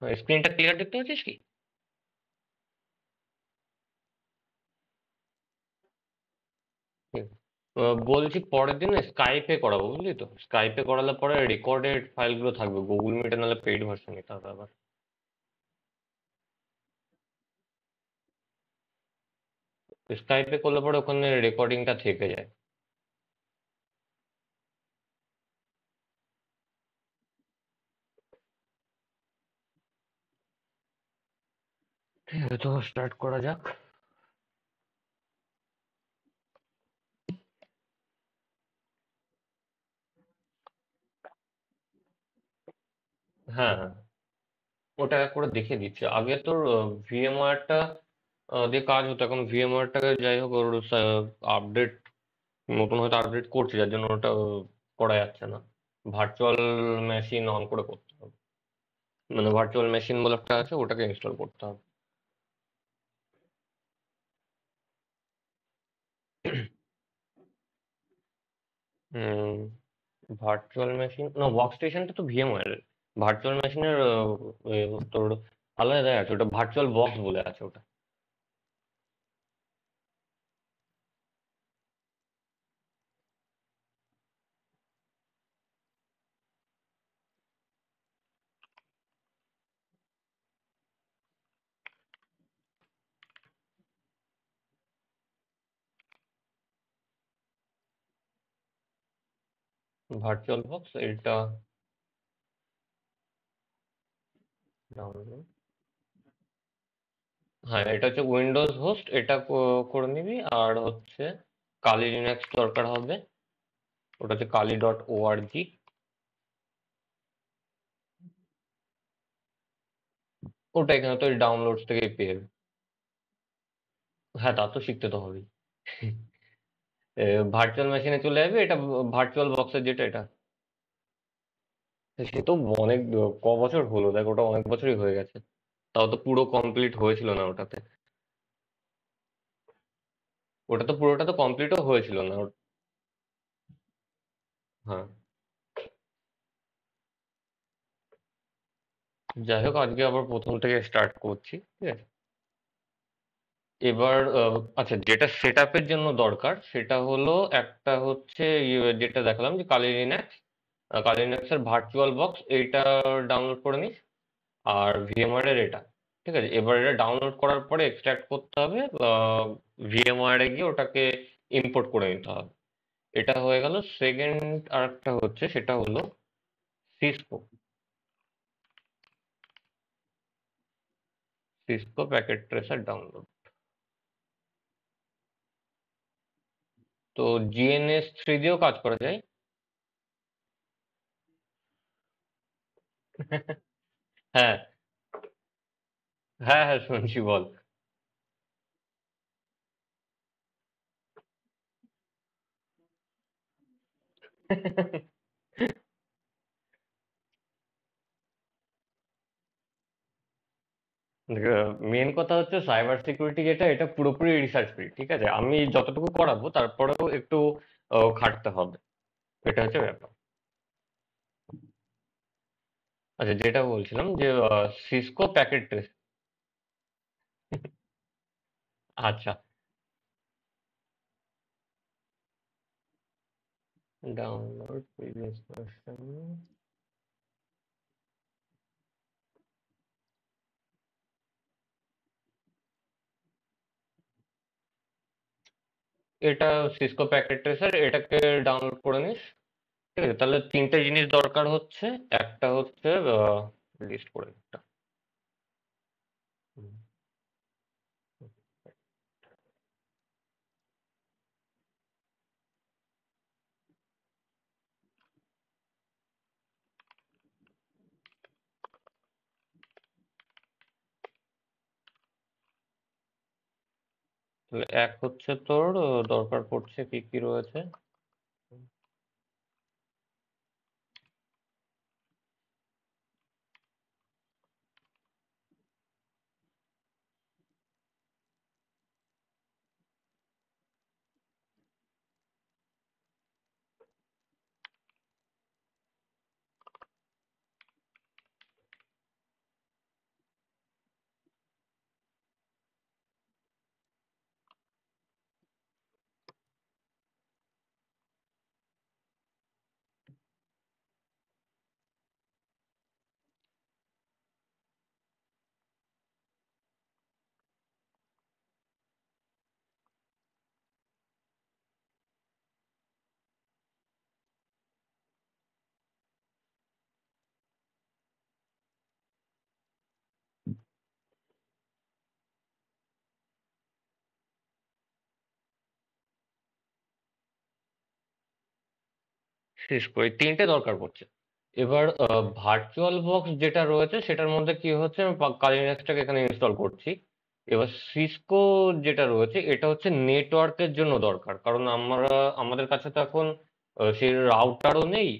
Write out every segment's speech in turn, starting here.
স্ক্রিনটা ক্লিয়ার দেখতে পাচ্ছিস কি? হুম। বলছি পরের দিন স্কাইপে করাবো, বুঝলি তো? স্কাইপে করালে পরে রেকর্ডেড ফাইলগুলো থাকবে, গুগল মিটে নাহলে পেইড ভার্সন নিতে হবে আবার। স্কাইপে করলে পরে ওখানে রেকর্ডিংটা থেকে যায়। ঠিক আছে, তো স্টার্ট করা যাক। হ্যাঁ, হ্যাঁ, ওটা এক করে দেখিয়ে দিচ্ছে। আগে তোর ভিএমওয়ারটা দিয়ে কাজ হতো, এখন ভিএমওয়ারটাকে যাই হোক ওর আপডেট, নতুন হয়তো আপডেট করছে, যার জন্য ওটা করা যাচ্ছে না। ভার্চুয়াল মেশিন অন করে করতে হবে, মানে ভার্চুয়াল মেশিন বলে একটা আছে, ওটাকে ইনস্টল করতে হবে। হুম। ভার্চুয়াল মেশিন না, ওয়ার্ক স্টেশনটা তো ভিএমওয়ার। ভার্চুয়াল মেশিনের তোর আলাদা আছে, ওটা ভার্চুয়াল বক্স বলে আছে ওটা। ভার্চুয়াল বক্স এটা download। হ্যাঁ, এটা হচ্ছে উইন্ডোজ হোস্ট, এটা করে নিবি। আর হচ্ছে কালি লিনাক্স দরকার হবে, ওটা হচ্ছে kali.org। ওটা এখানে তো ডাউনলোডস থেকেই পেয়ে যাবে। হ্যাঁ, তা তো শিখতে তো হবেই। ভার্চুয়াল মেশিনে চলে যাবে, এটা ভার্চুয়াল বক্সের যেটা এটা। সে তো অনেক ক বছর হলো, দেখ ওটা অনেক বছরই হয়ে গেছে। তাও তো পুরো কমপ্লিট হয়েছিল না ওটাতে। ওটা তো পুরোটা তো কমপ্লিটও হয়েছিল না হ্যাঁ। যাই হোক, আজকে আবার প্রথম থেকে স্টার্ট করছি, ঠিক আছে? এবার আচ্ছা, যেটা সেট আপের জন্য দরকার সেটা হলো, একটা হচ্ছে যেটা দেখালাম যে কালি লিনাক্স, কালি লিনাক্সের ভার্চুয়াল বক্স, এইটা ডাউনলোড করে নিস। আর ভিএমওয়ার এর এটা, ঠিক আছে? এবার এটা ডাউনলোড করার পরে এক্সট্রাক্ট করতে হবে, ভিএমওয়ার এ গিয়ে ওটাকে ইম্পোর্ট করে নিতে হবে। এটা হয়ে গেল। সেকেন্ড আর একটা হচ্ছে, সেটা হলো Cisco. Cisco packet tracer download. তো জিএনএস 3 দিয়েও কাজ করা যায়। হ্যাঁ, হ্যাঁ, হ্যাঁ, শুনছি, বল। মেন কথা হচ্ছে সাইবার সিকিউরিটি যেটা, এটা পুরোপুরি রিসার্চ ফ্রি, ঠিক আছে? আমি যতটুকু করাবো তারপরেও একটু খাটতে হবে, এটা হচ্ছে ব্যাপার। আচ্ছা, যেটা বলছিলাম যে সিসকো প্যাকেট ট্রেস। আচ্ছা, ডাউনলোড প্রিভিয়াস ভার্সন। এটা সিসকো প্যাকেট ট্রেসার, এটাকে ডাউনলোড করে নিস। ঠিক আছে, তাহলে তিনটে জিনিস দরকার হচ্ছে। একটা হচ্ছে লিস্ট করে একটা। হুম, তাহলে এক হচ্ছে তোর দরকার পড়ছে কি কি রয়েছে। সিসকো এই তিনটে দরকার পড়ছে। এবার ভার্চুয়াল বক্স যেটা রয়েছে সেটার মধ্যে কি হচ্ছে, আমি কালিনেক্সটাকে এখানে ইনস্টল করছি। এবার সিসকো যেটা রয়েছে এটা হচ্ছে নেটওয়ার্কের জন্য দরকার, কারণ আমাদের কাছে তো এখন সেই রাউটারও নেই,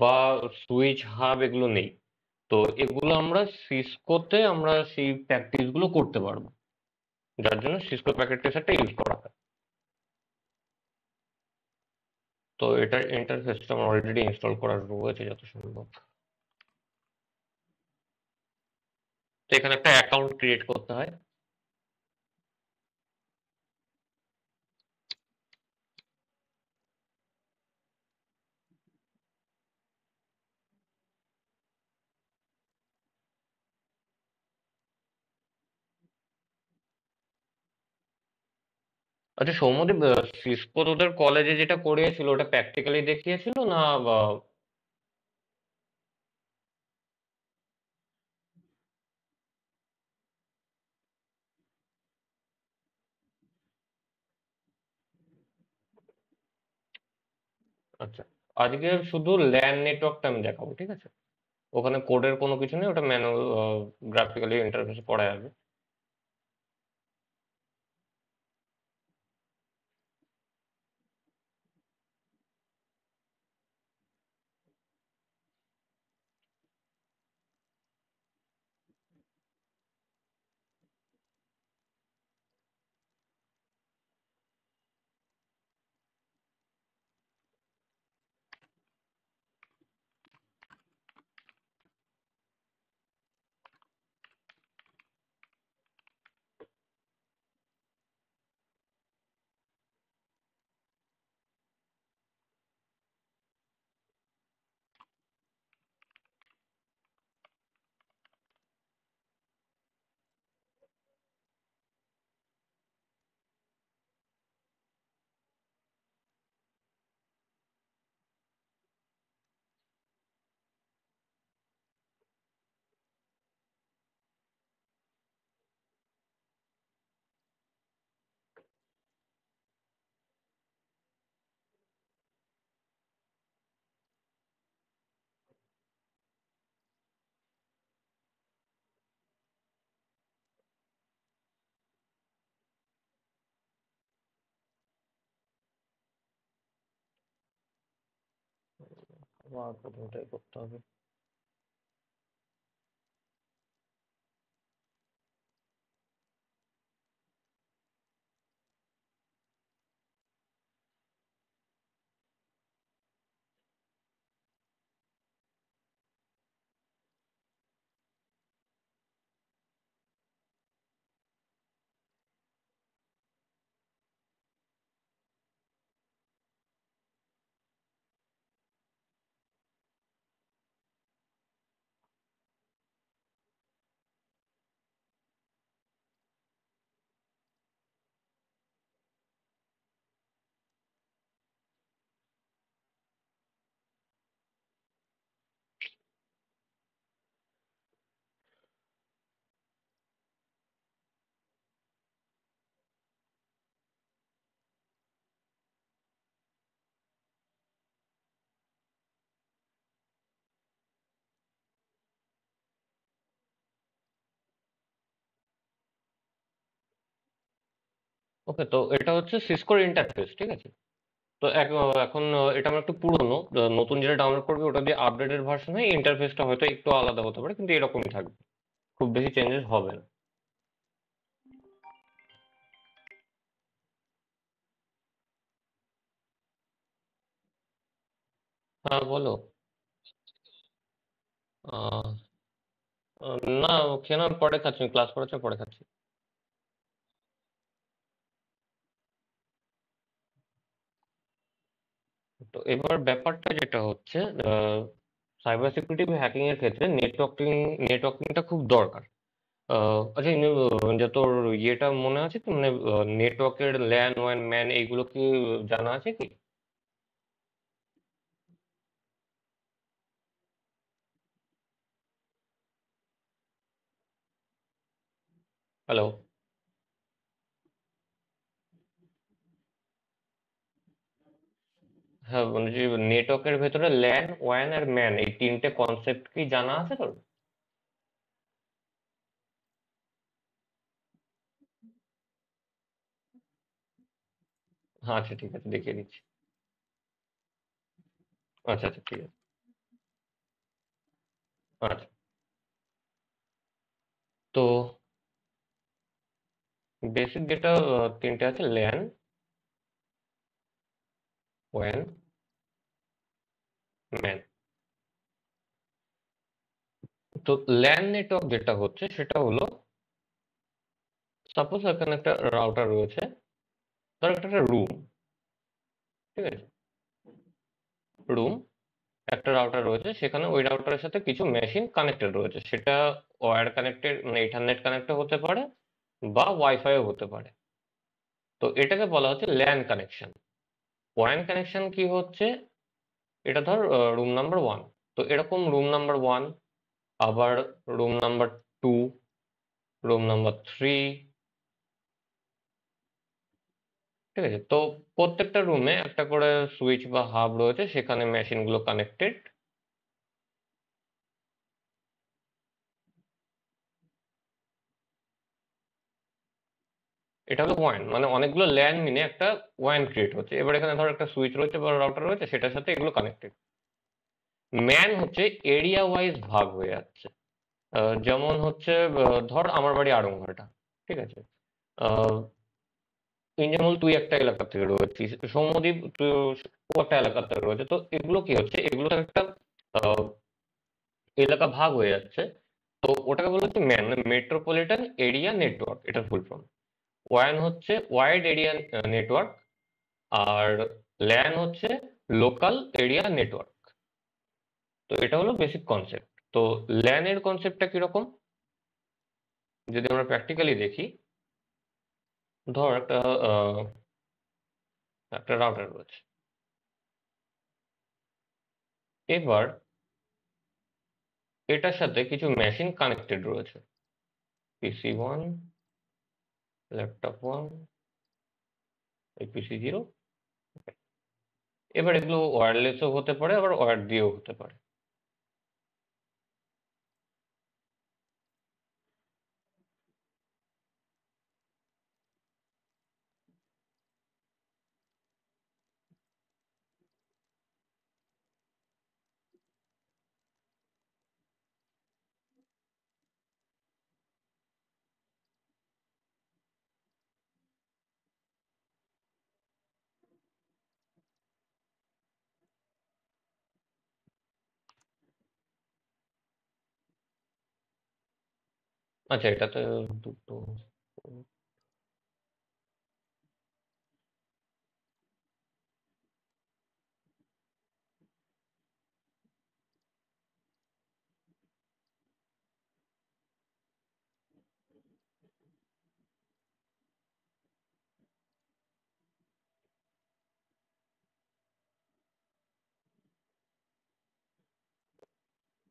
বা সুইচ হাব এগুলো নেই। তো এগুলো আমরা সিসকোতে আমরা সেই প্র্যাকটিস গুলো করতে পারবো, যার জন্য সিসকো প্যাকেট ট্রেসারটা ইউজ করা হয়। তো এটার ইন্টারফেসটা আমার অলরেডি ইনস্টল করা রয়েছে যত সম্ভব। তো এখানে একটা অ্যাকাউন্ট ক্রিয়েট করতে হয়। আচ্ছা সৌম্যদীপ, সিসকো তোদের কলেজে যেটা করিয়েছিল ওটা প্র্যাকটিক্যালি দেখিয়েছিল না বা? আচ্ছা, আজকে শুধু ল্যান নেটওয়ার্কটা আমি দেখাবো, ঠিক আছে? ওখানে কোডের কোনো কিছু নেই, ওটা ম্যানুয়াল গ্রাফিক্যালি ইন্টারফেসে পড়া যাবে। আবার প্রথমটাই করতে হবে। ওকে, তো এটা হচ্ছে সিসকোর ইন্টারফেস, ঠিক আছে? তো এখন এটা আমার একটু পুরনো, নতুন যেটা ডাউনলোড করবে ওটা দিয়ে আপডেটেড ভার্সন হয়, ইন্টারফেসটা হয়তো একটু আলাদা হতে পারে, কিন্তু এরকমই থাকবে, খুব বেশি চেঞ্জেস হবে না। হ্যাঁ বলো। আহ, না, খেয়ে নেওয়ার পরে খাচ্ছি, ক্লাস করাচ্ছে পরে খাচ্ছি। তো এবার ব্যাপারটা যেটা হচ্ছে, সাইবার সিকিউরিটি বা হ্যাকিং এর ক্ষেত্রে নেটওয়ার্কিংটা খুব দরকার। আচ্ছা যে তোর ইয়েটা মনে আছে কি, মানে নেটওয়ার্কের ল্যান ওয়ান ম্যান এইগুলো কি জানা আছে কি? হ্যালো? হ্যাঁ, মানে যে নেটওয়ার্কের ভেতরে ল্যান, ওয়ান আর ম্যান এই তিনটে কনসেপ্ট কি জানা আছে তোর? হ্যাঁ, আচ্ছা ঠিক আছে, দেখিয়ে দিচ্ছি। আচ্ছা আচ্ছা, ঠিক আছে। আচ্ছা, তো বেসিক যেটা তিনটে আছে, ল্যান, ওয়ান, ম্যান। তো ল্যান নেটওয়ার্ক যেটা হচ্ছে সেটা হলো, সাপোজ এখানে একটা রাউটার রয়েছে, ধর একটা রুম, ঠিক আছে, রুম, একটা রাউটার রয়েছে, সেখানে ওই রাউটারের সাথে কিছু মেশিন কানেক্টেড রয়েছে, সেটা ওয়্যার কানেক্টেড মানে ইথারনেট কানেক্টও হতে পারে বা ওয়াইফাইও হতে পারে। তো এটাকে বলা হচ্ছে ল্যান কানেকশন। ওয়ান কানেকশন কি হচ্ছে, এটা ধর রুম নাম্বার ওয়ান, তো এরকম রুম নাম্বার ওয়ান, আবার room number two, room number three, ঠিক আছে। তো প্রত্যেকটা রুমে একটা করে সুইচ বা হাব রয়েছে, সেখানে মেশিনগুলো কানেক্টেড। এটা হলো ওয়ান, মানে অনেকগুলো ল্যান মিনে একটা ওয়ান ক্রিয়েট হচ্ছে। এবার এখানে ধর একটা সুইচ রয়েছে বা রাউটার রয়েছে, সেটার সাথে এগুলো কানেক্টেড। ম্যান হচ্ছে এরিয়া ওয়াইজ ভাগ হয়ে যাচ্ছে। যেমন হচ্ছে, ধর আমার বাড়ি আড়ংঘাটা, ঠিক আছে। ইন্দ্রমল তুই একটা এলাকা থেকে রয়েছিস, সৌম্যদীপ তুই ও একটা এলাকা থেকে রয়েছে, তো এগুলো কি হচ্ছে, এগুলো একটা আহ, এলাকা ভাগ হয়ে যাচ্ছে। তো ওটাকে বলা হচ্ছে ম্যান, মেট্রোপলিটন এরিয়া নেটওয়ার্ক, এটা ফুল ফর্ম। ওয়ান হচ্ছে ওয়াইড এরিয়া নেটওয়ার্ক, আর ল্যান হচ্ছে লোকাল এরিয়া নেটওয়ার্ক। তো এটা হলো বেসিক কনসেপ্ট। তো ল্যান এর কনসেপ্টটা কিরকম, যদি আমরা প্র্যাকটিক্যালি দেখি, ধর একটা রাউটার রয়েছে। এবার এটার সাথে কিছু মেশিন কানেক্টেড রয়েছে, পিসি ওয়ান, ল্যাপটপ ওয়ান, এই পিসি জিরো। এবার এগুলো ওয়্যারলেসও হতে পারে, আবার ওয়্যার দিয়েও হতে পারে। আচ্ছা, এটাতে দুটো,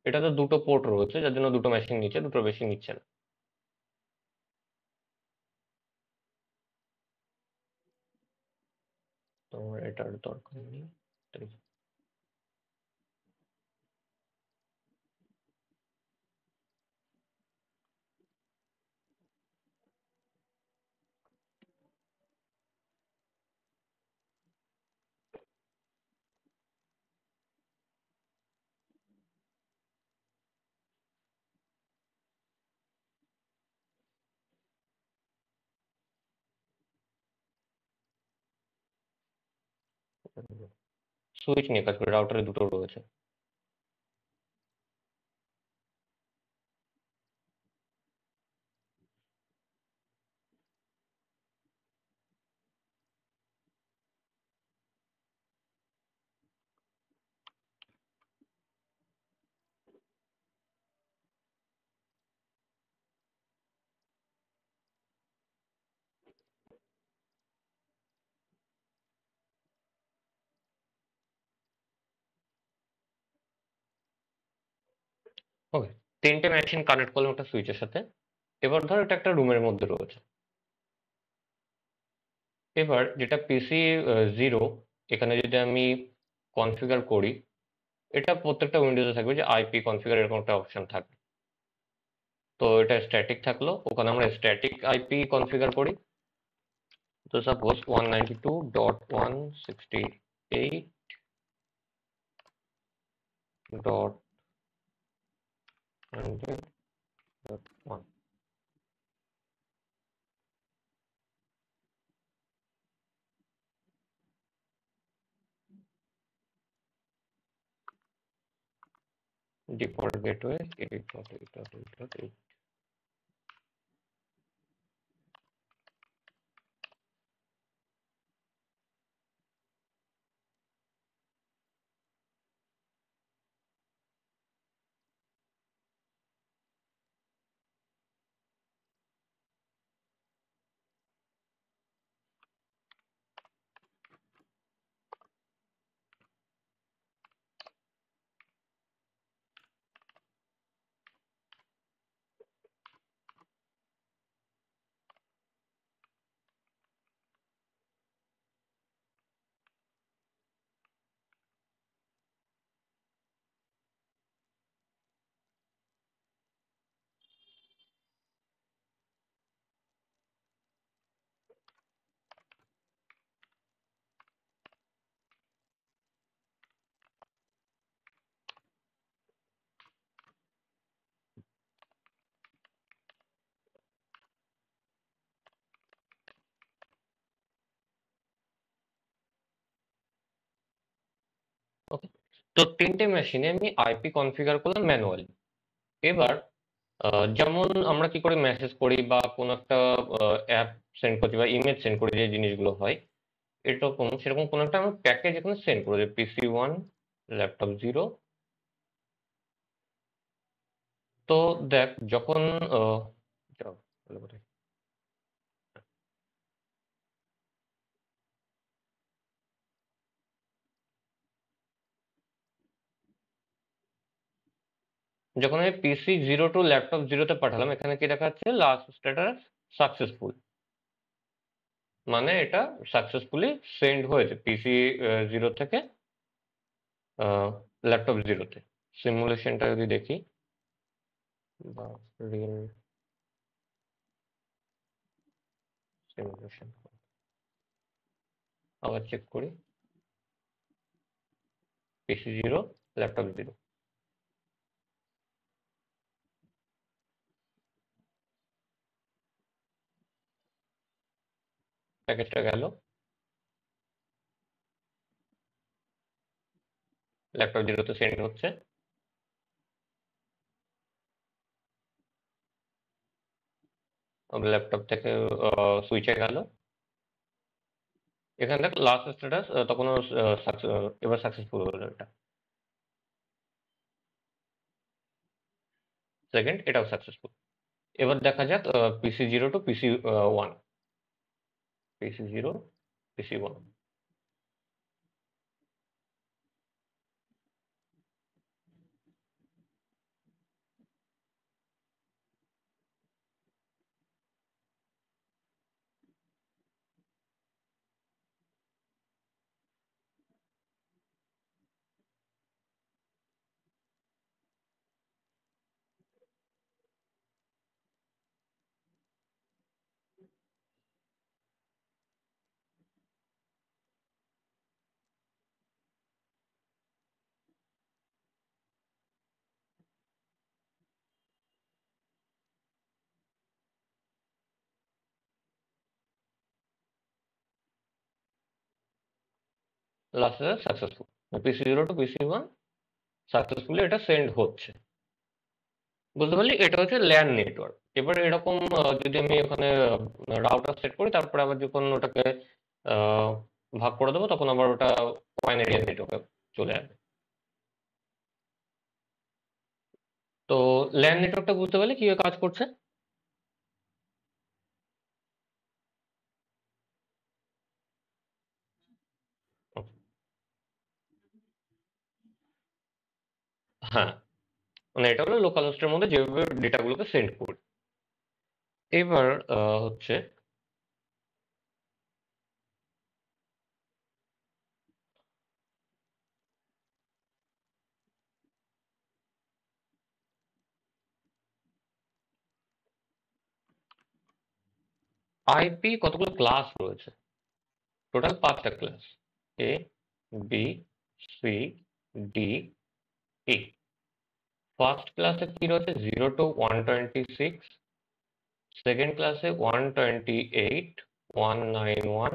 এটাতে দুটো পোর্ট রয়েছে, যার জন্য দুটো মেশিন নিচ্ছে, দুটো বেশি নিচ্ছে না। তো আমার এটার দরকার নেই। সুইচ নিয়ে কাজ করে, রাউটারে দুটো রয়েছে। ওকে, তিনটে মেশিন কানেক্ট করলাম একটা সুইচের সাথে। এবার ধর এটা একটা রুমের মধ্যে রয়েছে। এবার যেটা পিসি জিরো, এখানে যদি আমি কনফিগার করি, এটা প্রত্যেকটা উইন্ডোজে থাকবে যে আইপি কনফিগার এরকম একটা অপশন থাকবে। তো এটা স্ট্যাটিক থাকলো, ওখানে আমরা স্ট্যাটিক আইপি কনফিগার করি। তো সাপোজ 192.168.100.1 default gateway 8.8.8.8. ওকে, তো 3টে মেশিনে আমি আইপি কনফিগার করলাম ম্যানুয়ালি। এবার যেমন আমরা কি করে মেসেজ করি বা কোনো একটা অ্যাপ সেন্ড করছি বা ইমেজ সেন্ড করি, যে জিনিসগুলো হয় এরকম সেরকম কোনো একটা আমরা প্যাকেজ এখানে সেন্ড করে দিই, PC1 ল্যাপটপ 0। তো দেখ যখন যাও, ভালো করে। যখন আমি PC0 টু ল্যাপটপ 0-তে পাঠালাম, এখানে কি দেখাচ্ছে? লাস্ট স্ট্যাটাস সাকসেসফুল, মানে এটা সাকসেসফুলি সেন্ড হয়েছে PC0 থেকে ল্যাপটপ 0-তে। সিমুলেশনটা যদি দেখি বা রিয়েল সিমুলেশন আবার চেক করি, PC0 ল্যাপটপ 0, প্যাকেজটা গেল, ল্যাপটপ 0-তে সেন্ড হচ্ছে। ল্যাপটপ থেকে সুইচে গেল, এখানে দেখ লাস্ট স্ট্যাটাস তখন এবার সাকসেসফুল হলো এটা। সেকেন্ড, এটাও সাকসেসফুল। এবার দেখা যাক PC0 to PC1, PC0 PC1। Last successful, PC0 to PC1 successfully এটা সেন্ড হচ্ছে। বুঝতে পারলি? এটা হচ্ছে ল্যান নেটওয়ার্ক। এবার এরকম যদি আমি ওখানে রাউটার সেট করি, তারপরে আবার যখন ওটাকে আহ, ভাগ করে দেবো, তখন আবার ওটা ওয়ান এরিয়া নেটওয়ার্কে চলে আসবে। তো ল্যান নেটওয়ার্কটা বুঝতে পারলি কিভাবে কাজ করছে? হ্যাঁ, মানে এটা হলো লোকাল হোস্টের মধ্যে যেভাবে ডেটাগুলোকে সেন্ড করি। এবার হচ্ছে আইপি কতগুলো ক্লাস রয়েছে, টোটাল 5টা ক্লাস, এ, বি, সি, ডি, ই। ফার্স্ট ক্লাসে কি রয়েছে, 0 to 126, সেকেন্ড ক্লাসে 128, 191,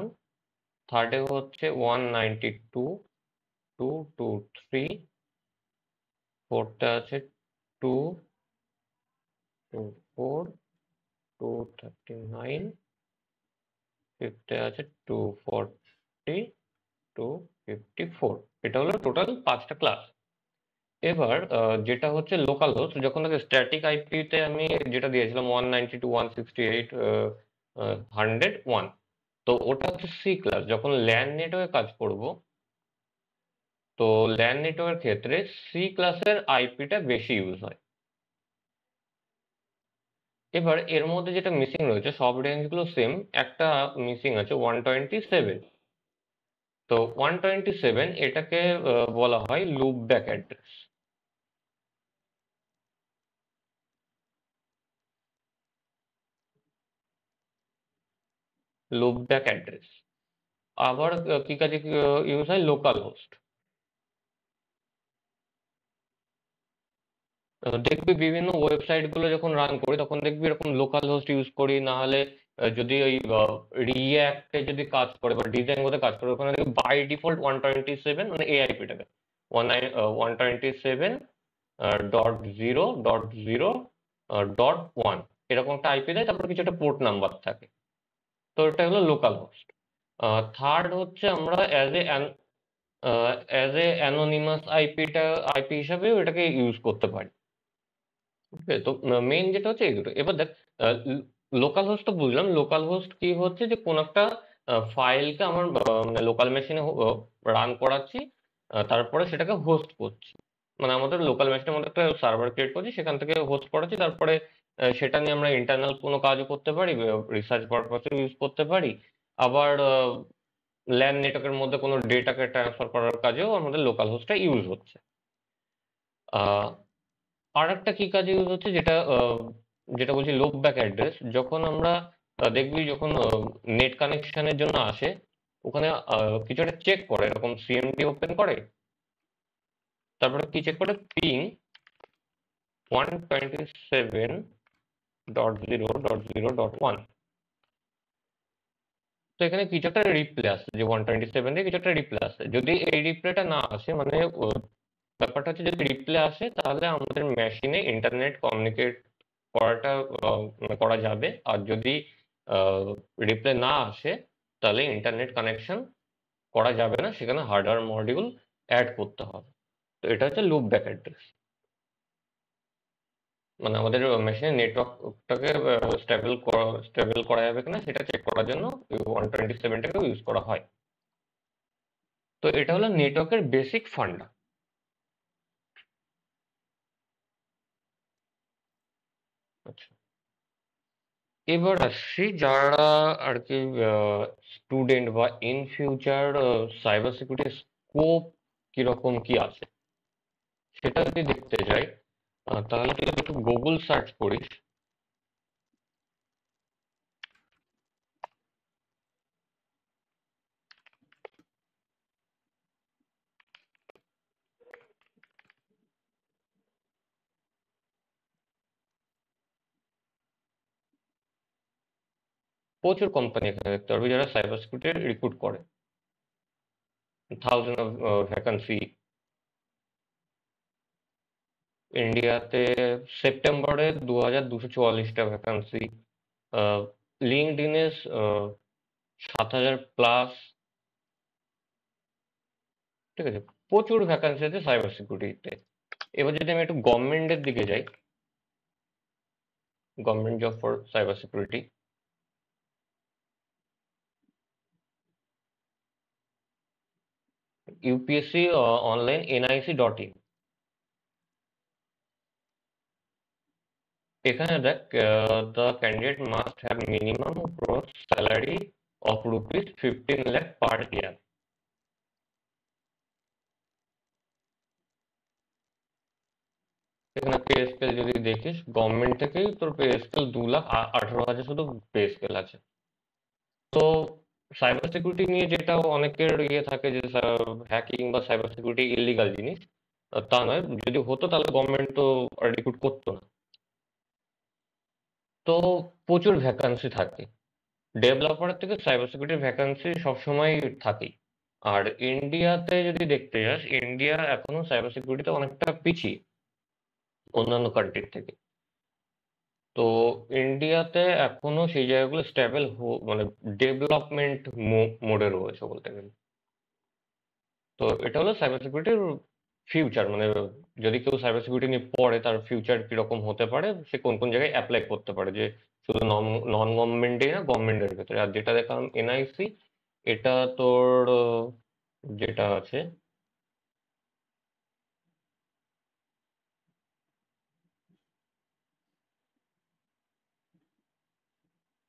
থার্ডে হচ্ছে 192, 223, ফোর্থে আছে 2, 24, 239, ফিফথে আছে 240, 254। এটা হলো টোটাল 5টা ক্লাস। এবার যেটা হচ্ছে লোকাল হোস্ট, যখন স্ট্যাটিক আইপিতে আমি যেটা দিয়েছিলাম 192, 168, 101, তো ওটা হচ্ছে সি ক্লাস। যখন ল্যান নেটওয়ার্কে কাজ করব, তো ল্যান নেটওয়ার্ক ক্ষেত্রে সি ক্লাসের আইপিটা বেশি ইউজ হয়। এবার এর মধ্যে যেটা মিসিং রয়েছে, সব রেঞ্জগুলো সেম, একটা মিসিং আছে 127। তো 127 এটাকে বলা হয় loop back address. Loop back address. আবার কি কাজে ইউজ হয়, লোকাল হোস্ট। দেখবি বিভিন্ন ওয়েবসাইট গুলো যখন রান করি তখন দেখবি এরকম লোকাল হোস্ট ইউজ করি, না হলে যদি ওই রিঅ্যাক্টে যদি কাজ করে বা ডিজাঙ্গোতে কাজ করে, ওখানে দেখবি বাই ডিফল্ট 127 মানে এআইপিটাকে 127 .0.0.1 এরকম একটা আইপি দেয়, তারপর কিছু একটা পোর্ট নাম্বার থাকে। তো এটা হলো লোকাল হোস্ট। থার্ড হচ্ছে আমরা অ্যাজ এ অ্যানোনিমাস আইপি হিসাবেও এটাকে ইউজ করতে পারি। ঠিক আছে, তো মেইন যেটা হচ্ছে এই দুটো। এবার দেখ, লোকাল হোস্ট তো বুঝলাম। লোকাল হোস্ট কি হচ্ছে, যে কোন একটা ফাইলকে আমার লোকাল মেশিনে রান করাচ্ছি, তারপরে সেটাকে হোস্ট করছি। মানে আমাদের লোকাল মেশিনের মধ্যে একটা সার্ভার ক্রিয়েট করছি, সেখান থেকে হোস্ট করাচ্ছি, তারপরে সেটা নিয়ে আমরা ইন্টারনাল কোনো কাজও করতে পারি, রিসার্চ পারপাসে ইউজ করতে পারি। আবার ল্যান নেটওয়ার্কের মধ্যে কোনো ডেটাকে ট্রান্সফার করার কাজেও আমাদের লোকাল হোস্টটা ইউজ হচ্ছে। আহ আর একটা কি কাজে ইউজ হচ্ছে, যেটা যেটা বলছি লোপ ব্যাক অ্যাড্রেস। যখন আমরা দেখবি যখন নেট কানেকশনের জন্য আসে, ওখানে কিছু একটা চেক করে, এরকম সিএমডি ওপেন করে, তারপরে কি চেক করে, পিং 127.0.0.1। তো এখানে কিছু একটা রিপ্লে আসে, যে 127 দিয়ে কিছু একটা রিপ্লে আসে। যদি এই রিপ্লেটা না আসে, মানে ব্যাপারটা হচ্ছে যদি রিপ্লে আসে, তাহলে আমাদের মেশিনে ইন্টারনেট কমিউনিকেট করাটা করা যাবে। আর যদি রিপ্লে না আসে, তাহলে ইন্টারনেট কানেকশন করা যাবে না, সেখানে হার্ডওয়্যার মডিউল অ্যাড করতে হবে। তো এটা হচ্ছে লুপ ব্যাক অ্যাড্রেস। মানে আমাদের মেশিনের নেটওয়ার্কটাকে স্টেবল করা যাবে কিনা সেটা চেক করার জন্য 127টাকে ইউজ করা হয়। তো এটা হলো নেটওয়ার্কের বেসিক ফান্ডা। আচ্ছা, এবার আসছি যারা আর কি স্টুডেন্ট বা in future cyber security scope কিরকম কি আছে সেটা যদি দেখতে যাই, তাহলে তুই যদি একটু গুগল সার্চ করিস, প্রচুর কোম্পানি এখানে দেখতে পারবি যারা সাইবার সিকিউরিটি রিক্রুট করে। থাউজেন্ড অফ ভ্যাকান্সি ইন্ডিয়াতে। সেপ্টেম্বরে 2244টা ভ্যাকান্সি। লিঙ্কডইনে 7000+। ঠিক আছে, প্রচুর ভ্যাকান্সি আছে সাইবার সিকিউরিটিতে। এবার যদি আমি একটু গভর্নমেন্টের দিকে যাই, government job for cyber security, UPSC online nic.in। এখানে দেখ, the candidate must have minimum gross salary of ₹15 lakh per year. এখানে পে স্কেল যদি দেখিস, গভর্নমেন্ট থেকেই তোর পে স্কেল 2,18,000 শুধু পে স্কেল আছে। তো সাইবার সিকিউরিটি নিয়ে যেটা অনেকের ইয়ে থাকে যে হ্যাকিং বা সাইবার সিকিউরিটি ইলিগাল জিনিস, তা নয়। যদি হতো তাহলে গভর্নমেন্ট তো রিক্রুট করতো না। তো প্রচুর ভ্যাকান্সি থাকে, ডেভেলপারের থেকে সাইবার সিকিউরিটির ভ্যাকান্সি সবসময় থাকেই। আর ইন্ডিয়াতে যদি দেখতে যাস, ইন্ডিয়া এখনো সাইবার সিকিউরিটিতে অনেকটা পিছিয়ে অন্যান্য কান্ট্রির থেকে। তো ইন্ডিয়াতে এখনো সেই জায়গাগুলো স্টেবল মানে ডেভেলপমেন্ট মোডে রয়েছে বলতে গেলে। তো এটা হলো সাইবার সিকিউরিটির ফিউচার, মানে যদি কেউ সাইবার সিকিউরিটি নিয়ে পড়ে তার ফিউচার কিরকম হতে পারে, সে কোন কোন জায়গায় অ্যাপ্লাই করতে পারে, যে শুধু নন গভর্নমেন্টই না, গভর্নমেন্টের ক্ষেত্রে। আর যেটা দেখলাম এনআইসি, এটা তোর যেটা আছে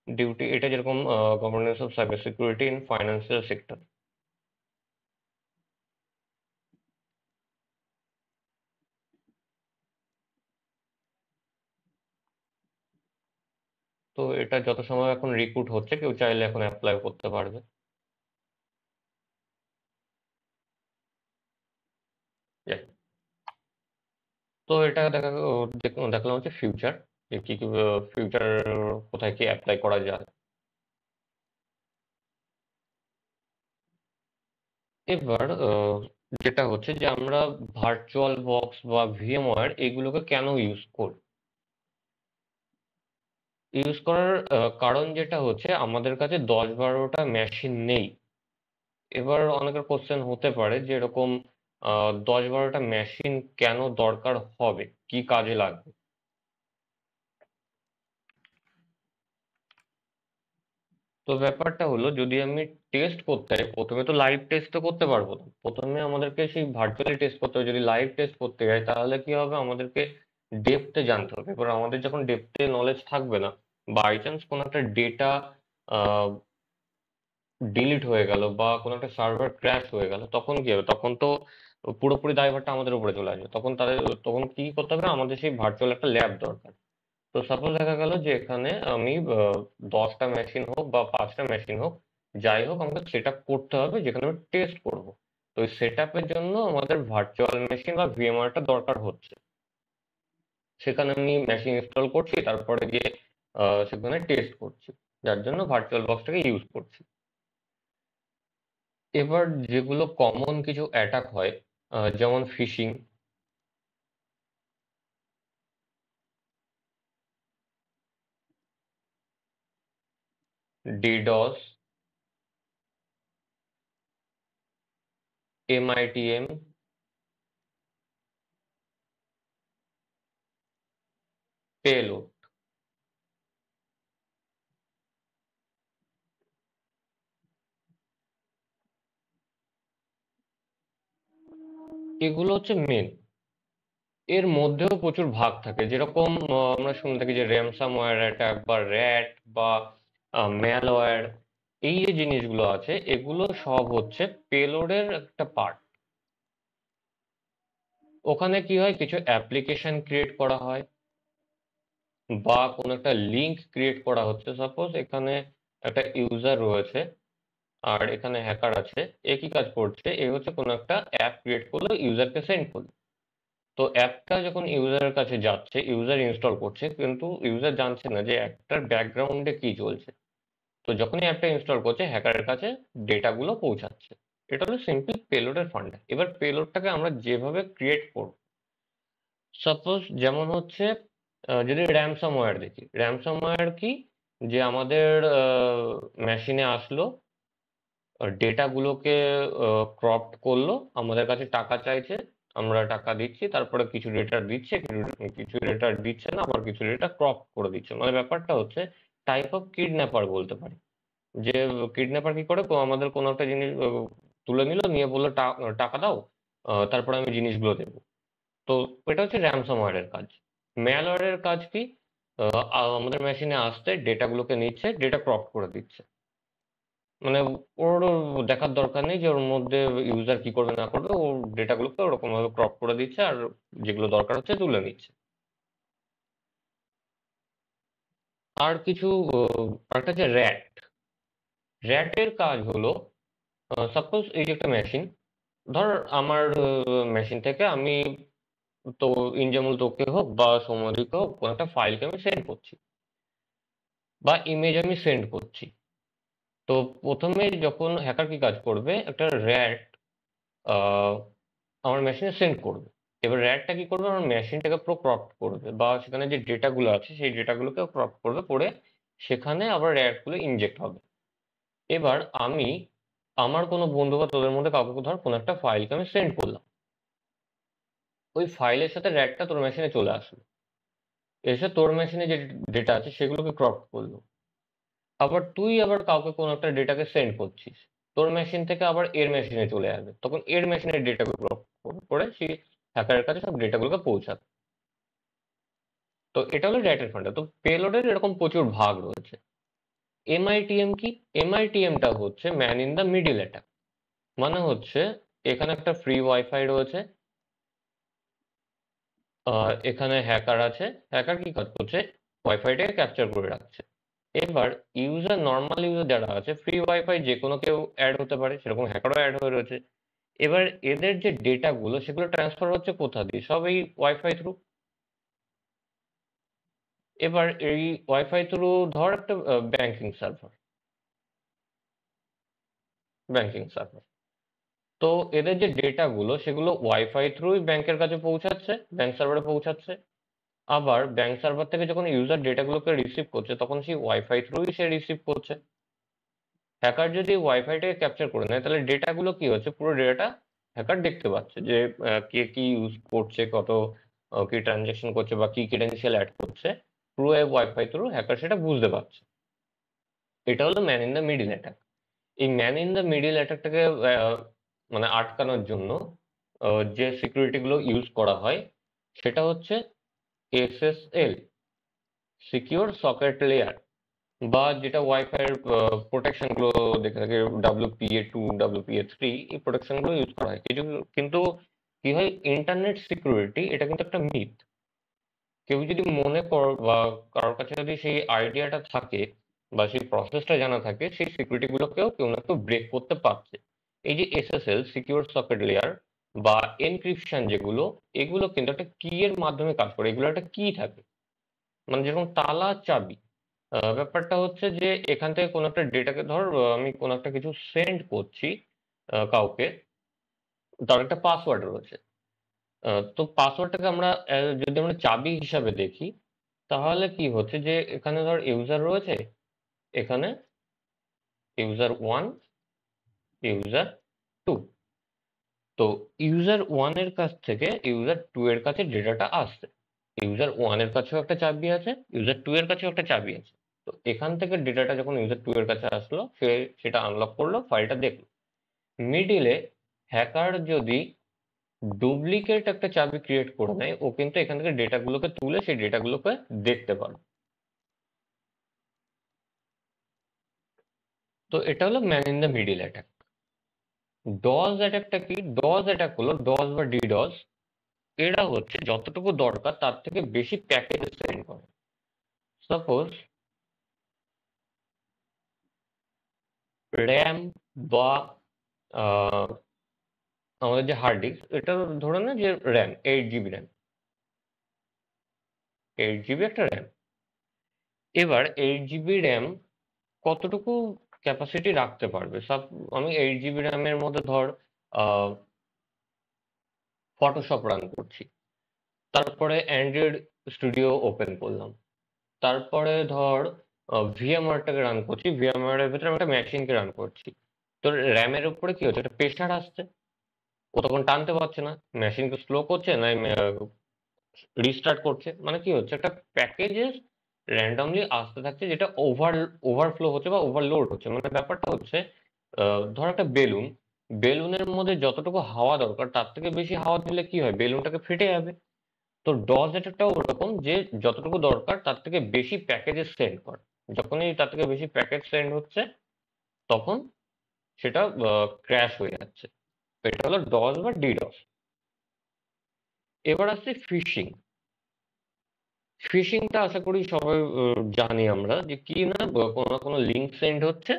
ডিউটি, এটা যেরকম governance of cyber security in financial sector. তো এটা যত সময় এখন রিক্রুট হচ্ছে, কেউ চাইলে এখন অ্যাপ্লাই করতে পারবে। Yeah. তো এটা দেখলাম হচ্ছে ফিউচার, যে কি কি ফিউচার, কোথায় কি অ্যাপ্লাই করা যায়। এবার যেটা হচ্ছে যে আমরা ভার্চুয়াল বক্স বা ভিএমওয়্যার এগুলোকে কেন ইউজ করার কারণ যেটা হচ্ছে, আমাদের কাছে 10-12টা মেশিন নেই। এবার অনেকের কোশ্চেন হতে পারে যে এরকম 10-12টা মেশিন কেন দরকার হবে, কি কাজে লাগবে। তো ব্যাপারটা হলো, যদি আমি টেস্ট করতে যাই, প্রথমে তো লাইভ টেস্ট তো করতে পারবো না, প্রথমে আমাদেরকে সেই ভার্চুয়ালি টেস্ট করতে হবে। যদি লাইভ টেস্ট করতে যাই তাহলে কি হবে, আমাদেরকে ডেপথে জানতে হবে। এবার আমাদের যখন ডেপথে নলেজ থাকবে না, বাই চান্স কোনো একটা ডেটা ডিলিট হয়ে গেল বা কোনো একটা সার্ভার ক্র্যাশ হয়ে গেল, তখন কি হবে? তখন তো পুরোপুরি দায়ভারটা আমাদের উপরে চলে আসবে। তখন কি করতে হবে, আমাদের সেই ভার্চুয়াল একটা ল্যাব দরকার। তো সাপোজ দেখা গেল যে এখানে আমি 10টা মেশিন হোক বা 5টা মেশিন হোক, যাই হোক, আমাকে সেট আপ করতে হবে যেখানে আমি টেস্ট করব। তো ওই সেট আপের জন্য আমাদের ভার্চুয়াল মেশিন বা ভিএমআরটা দরকার হচ্ছে। সেখানে আমি মেশিন ইনস্টল করছি, তারপরে গিয়ে সেখানে টেস্ট করছি, যার জন্য ভার্চুয়াল বক্সটাকে ইউজ করছি। এবার যেগুলো কমন কিছু অ্যাটাক হয়, যেমন ফিশিং, ডিডস, এমআইটিএম, পেলোড, এগুলো হচ্ছে মেন। এর মধ্যেও প্রচুর ভাগ থাকে, যেরকম আমরা শুনে থাকি যে র্যানসামওয়্যার অ্যাটাক বা র্যাট বা ম্যালওয়্যার। এই যে জিনিসগুলো আছে, এগুলো সব হচ্ছে পেলোডের একটা পার্ট। ওখানে কি হয়, কিছু অ্যাপ্লিকেশন ক্রিয়েট করা হয় বা কোনো একটা লিংক ক্রিয়েট করা হচ্ছে। সাপোজ এখানে একটা ইউজার রয়েছে আর এখানে হ্যাকার আছে, একই কাজ করছে। এ হচ্ছে কোনো একটা অ্যাপ ক্রিয়েট করলো, ইউজারকে সেন্ড করলো। তো অ্যাপটা যখন ইউজারের কাছে যাচ্ছে, ইউজার ইনস্টল করছে, কিন্তু ইউজার জানছে না যে অ্যাপটার ব্যাকগ্রাউন্ডে কি চলছে। তো যখনই অ্যাপটা ইনস্টল করছে, হ্যাকারের কাছে ডেটাগুলো পৌঁছাচ্ছে। এটা হলো সিম্পল পেলোডের ফান্ডা। এবার পেলোডটাকে আমরা যেভাবে ক্রিয়েট করব, সাপোজ যেমন হচ্ছে যদি র্যানসমওয়্যার দেখি, র্যানসমওয়্যার কি, যে আমাদের মেশিনে আসলো, ডেটাগুলোকে ক্রপ্ট করলো, আমাদের কাছে টাকা চাইছে, আমরা টাকা দিচ্ছি, তারপরে কিছু ডেটা দিচ্ছে, কিছু কিছু ডেটা দিচ্ছে না, আবার কিছু ডেটা ক্রপ করে দিচ্ছে। মানে ব্যাপারটা হচ্ছে টাইপ অফ কিডন্যাপার বলতে পারি। যে কিডন্যাপার কি করে, আমাদের কোনো একটা জিনিস তুলে নিল, নিয়ে বললো টাকা দাও, তারপরে আমি জিনিসগুলো দেবো। তো এটা হচ্ছে র্যানসমওয়্যারের কাজ। ম্যালওয়্যারের কাজ কি, আমাদের মেশিনে আসতে ডেটাগুলোকে নিচ্ছে, ডেটা ক্রপ করে দিচ্ছে। মানে ওর দেখার দরকার নেই যে ওর মধ্যে ইউজার কি করবে না করবে, ও ডেটাগুলোকে ওরকম ভাবে ক্রপ করে দিচ্ছে আর যেগুলো দরকার হচ্ছে তুলে নিচ্ছে। আর কিছু আরেকটা হচ্ছে র্যাট। র্যাটের কাজ হলো, সাপোজ এই যে একটা মেশিন, ধর আমার মেশিন থেকে আমি তো ইনজামুল তোকে হোক বা সৌম্যদীপকে হোক কোনো একটা ফাইলকে আমি সেন্ড করছি বা ইমেজ আমি সেন্ড করছি। তো প্রথমে যখন হ্যাকার কি কাজ করবে, একটা র্যাট আমার মেশিনে সেন্ড করবে। এবার র্যাটটা কি করবে, আমার মেশিনটাকে পুরো ক্রপ করবে বা সেখানে যে ডেটাগুলো আছে সেই ডেটাগুলোকে ক্রপ করবে, করে সেখানে আবার র্যাটগুলো ইনজেক্ট হবে। এবার আমি আমার কোনো বন্ধু বা তোদের মধ্যে কাউকে ধর কোনো একটা ফাইলকে আমি সেন্ড করলাম, ওই ফাইলের সাথে র্যাটটা তোর মেশিনে চলে আসলো, এসে তোর মেশিনে যে ডেটা আছে সেগুলোকে ক্রপ করলো। আবার তুই আবার কাউকে কোনো একটা ডেটাকে সেন্ড করছিস, তোর মেশিন থেকে আবার এর মেশিনে চলে যাবে, তখন এর মেশিনের ডেটাকে ক্রপ করে সেই হ্যাকারের কাছে সব ডেটাগুলোকে পৌঁছাবে। তো এটা হলো র্যাটের ফান্ডা। তো পেলোডের এরকম প্রচুর ভাগ রয়েছে। এমআইটিএম কি? এমআইটিএমটা হচ্ছে man in the middle attack. মানে হচ্ছে এখানে একটা ফ্রি ওয়াইফাই রয়েছে, এখানে হ্যাকার আছে। হ্যাকার কি কাজ করছে, ওয়াইফাইটাকে ক্যাপচার করে রাখছে। এবার ইউজার, নর্মাল ইউজার যারা আছে, ফ্রি ওয়াইফাই যে কোনো কেউ অ্যাড হতে পারে, সেরকম হ্যাকারও অ্যাড হয়ে রয়েছে। এবার এদের যে ডেটাগুলো সেগুলো ট্রান্সফার হচ্ছে কোথা দিয়ে, সব এই ওয়াইফাই থ্রু। এবার এই ওয়াইফাই থ্রু ধর একটা ব্যাংকিং সার্ভার, তো এদের যে ডেটাগুলো সেগুলো ওয়াইফাই থ্রুই ব্যাংকের কাছে পৌঁছাচ্ছে, ব্যাংক সার্ভারে পৌঁছাচ্ছে। আবার ব্যাংক সার্ভার থেকে যখন ইউজার ডেটাগুলোকে রিসিভ করছে তখন সেই ওয়াইফাই থ্রুই সে রিসিভ করছে। হ্যাকার যদি ওয়াইফাইটাকে ক্যাপচার করে নেয় তাহলে ডেটাগুলো কি হচ্ছে, পুরো ডেটাটা হ্যাকার দেখতে পাচ্ছে, যে কে কি ইউজ করছে, কত কি ট্রানজাকশন করছে বা কি ক্রেডেনশিয়াল অ্যাড করছে, পুরো ওয়াইফাই থ্রু হ্যাকার সেটা বুঝতে পারছে। এটা হলো man in the middle attack. এই ম্যান ইন দ্য মিডিল অ্যাটাকটাকে মানে আটকানোর জন্য যে সিকিউরিটি গুলো ইউজ করা হয় সেটা হচ্ছে এসএসএল, সিকিউর সকেট লেয়ার, বা যেটা ওয়াইফাই এর প্রোটেকশন গুলো দেখে থাকে, WPA2, WPA3, এই প্রোটেকশন গুলো ইউজ করা হয় কিছু। কিন্তু কি হয়, ইন্টারনেট সিকিউরিটি এটা কিন্তু একটা মিথ। কেউ যদি মনে কর বা কারোর কাছে যদি সেই আইডিয়াটা থাকে বা সেই প্রসেসটা জানা থাকে, সেই সিকিউরিটি গুলোকেও কেউ না কেউ ব্রেক করতে পারছে। এই যে এসএসএল, সিকিউর সকেট লেয়ার, বা এনক্রিপশন যেগুলো, এগুলো কিন্তু একটা কি এর মাধ্যমে কাজ করে, এগুলো একটা কি থাকে, মানে যেরকম তালা চাবি। ব্যাপারটা হচ্ছে যে এখান থেকে কোনো একটা ডেটাকে ধর, আমি কোনো একটা কিছু সেন্ড করছি কাউকে, তার একটা পাসওয়ার্ড রয়েছে। তো পাসওয়ার্ডটাকে আমরা যদি আমরা চাবি হিসাবে দেখি, তাহলে কি হচ্ছে যে এখানে ধর ইউজার রয়েছে, এখানে ইউজার 1, ইউজার 2। তো ইউজার 1 এর কাছ থেকে ইউজার 2 এর কাছে ডেটাটা আসছে, ইউজার 1 এর কাছেও একটা চাবি আছে, ইউজার 2 এর কাছেও একটা চাবি আছে। তো এখান থেকে ডেটাটা যখন ইউজার 2 এর কাছে আসলো, সে সেটা আনলক করলো, ফাইলটা দেখলো। মিডিলে হ্যাকার যদি ডুপ্লিকেট একটা চাবি ক্রিয়েট করে নেয়, ও কিন্তু এখান থেকে ডেটাগুলোকে তুলে সেই ডেটাগুলোকে দেখতে পারে। তো এটা হলো man in the middle attack. DoS অ্যাটাকটা কি? ডজ অ্যাটাক হলো, ডজ বা ডিডস, এরা হচ্ছে যতটুকু দরকার তার থেকে বেশি প্যাকেজ সেন্ড করে। সাপোজ র্যাম বা আহ, আমাদের যে হার্ড ডিস্ক, এটা ধরে না যে র্যাম 8 GB র্যাম, 8 GB একটা র্যাম। এবার 8 GB র্যাম কতটুকু ক্যাপাসিটি রাখতে পারবে, সব আমি 8 GB র্যামের মধ্যে ধর ফটোশপ রান করছি, তারপরে অ্যান্ড্রয়েড স্টুডিও ওপেন করলাম, তারপরে ধর ভিএমআরটাকে রান করছি, ভিএমআর এর ভেতরে আমি একটা মেশিনকে রান করছি। তো র্যামের উপরে কি হচ্ছে, একটা প্রেশার আসছে, ও তখন টানতে পারছে না, মেশিনকে স্লো করছে না রিস্টার্ট করছে, মানে কি হচ্ছে, একটা প্যাকেজের র্যান্ডমলি আসতে থাকছে, যেটা ওভারফ্লো হচ্ছে বা ওভারলোড হচ্ছে। মানে ব্যাপারটা হচ্ছে ধর একটা বেলুনের মধ্যে যতটুকু হাওয়া দরকার তার থেকে বেশি হাওয়া দিলে কি হয়, বেলুনটাকে ফেটে যাবে। তো ডজ অ্যাটাকটাও ওরকম, যে যতটুকু দরকার তার থেকে বেশি প্যাকেজে সেন্ড করে, যখনই তার থেকে বেশি প্যাকেজ সেন্ড হচ্ছে তখন সেটা ক্র্যাশ হয়ে যাচ্ছে। তো এটা হলো ডজ বা ডিডস। এবার আসছে ফিশিং। ফিশিংটা আশা করি সবাই জানি আমরা, যে কি না, কোনো না কোনো লিঙ্ক সেন্ড হচ্ছে,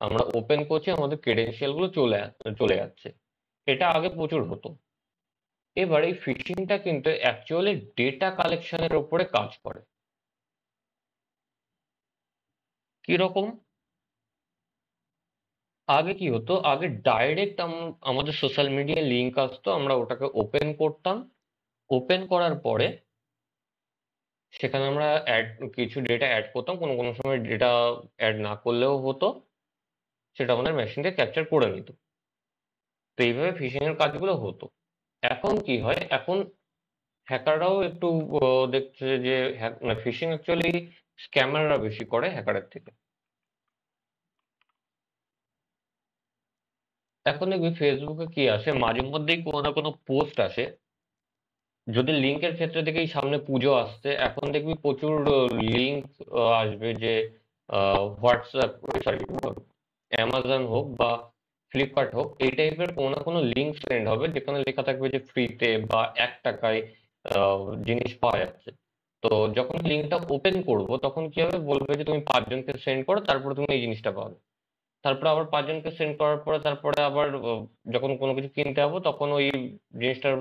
আমরা ওপেন করছি, আমাদের ক্রেডেনশিয়াল গুলো চলে যাচ্ছে। এটা আগে প্রচুর হতো। এবার এই ফিশিংটা কিন্তু অ্যাকচুয়ালি ডেটা কালেকশনের উপরে কাজ করে। কিরকম? আগে কি হতো, আগে ডাইরেক্ট আমাদের সোশ্যাল মিডিয়ায় লিঙ্ক আসতো, আমরা ওটাকে ওপেন করতাম। ওপেন করার পরে সেখানে আমরা কিছু ডেটা অ্যাড করতাম, কোনো কোনো সময় ডেটা অ্যাড না করলেও হতো, সেটা আমাদের মেশিনকে ক্যাপচার করে নিত। তো এইভাবে ফিশিং এর কাজগুলো হতো। এখন কি হয়, এখন হ্যাকাররাও একটু দেখছে যে মানে ফিশিং অ্যাকচুয়ালি স্ক্যামাররা বেশি করে হ্যাকারের থেকে। এখন দেখবি ফেসবুকে কি আসে, মাঝে মধ্যেই কোনো না কোনো পোস্ট আসে। যদি লিঙ্কের ক্ষেত্রে দেখি সামনে পুজো আসছে, এখন দেখবি প্রচুর লিঙ্ক আসবে যে হোয়াটসঅ্যাপ, সরি, অ্যামাজন হোক বা ফ্লিপকার্ট হোক, এই টাইপের কোনো না কোনো লিঙ্ক সেন্ড হবে যেখানে লেখা থাকবে যে ফ্রিতে বা 1 টাকায় জিনিস পাওয়া যাচ্ছে। তো যখন লিঙ্কটা ওপেন করব তখন কি হবে, বলবে যে তুমি 5 জনকে সেন্ড করো, তারপরে তুমি এই জিনিসটা পাবে। তারপরে আবার 5 জনকে সেন্ড করার পরে তারপরে আবার যখন কোনো কিছু কিনতে যাবো তখন ওই জিনিসটার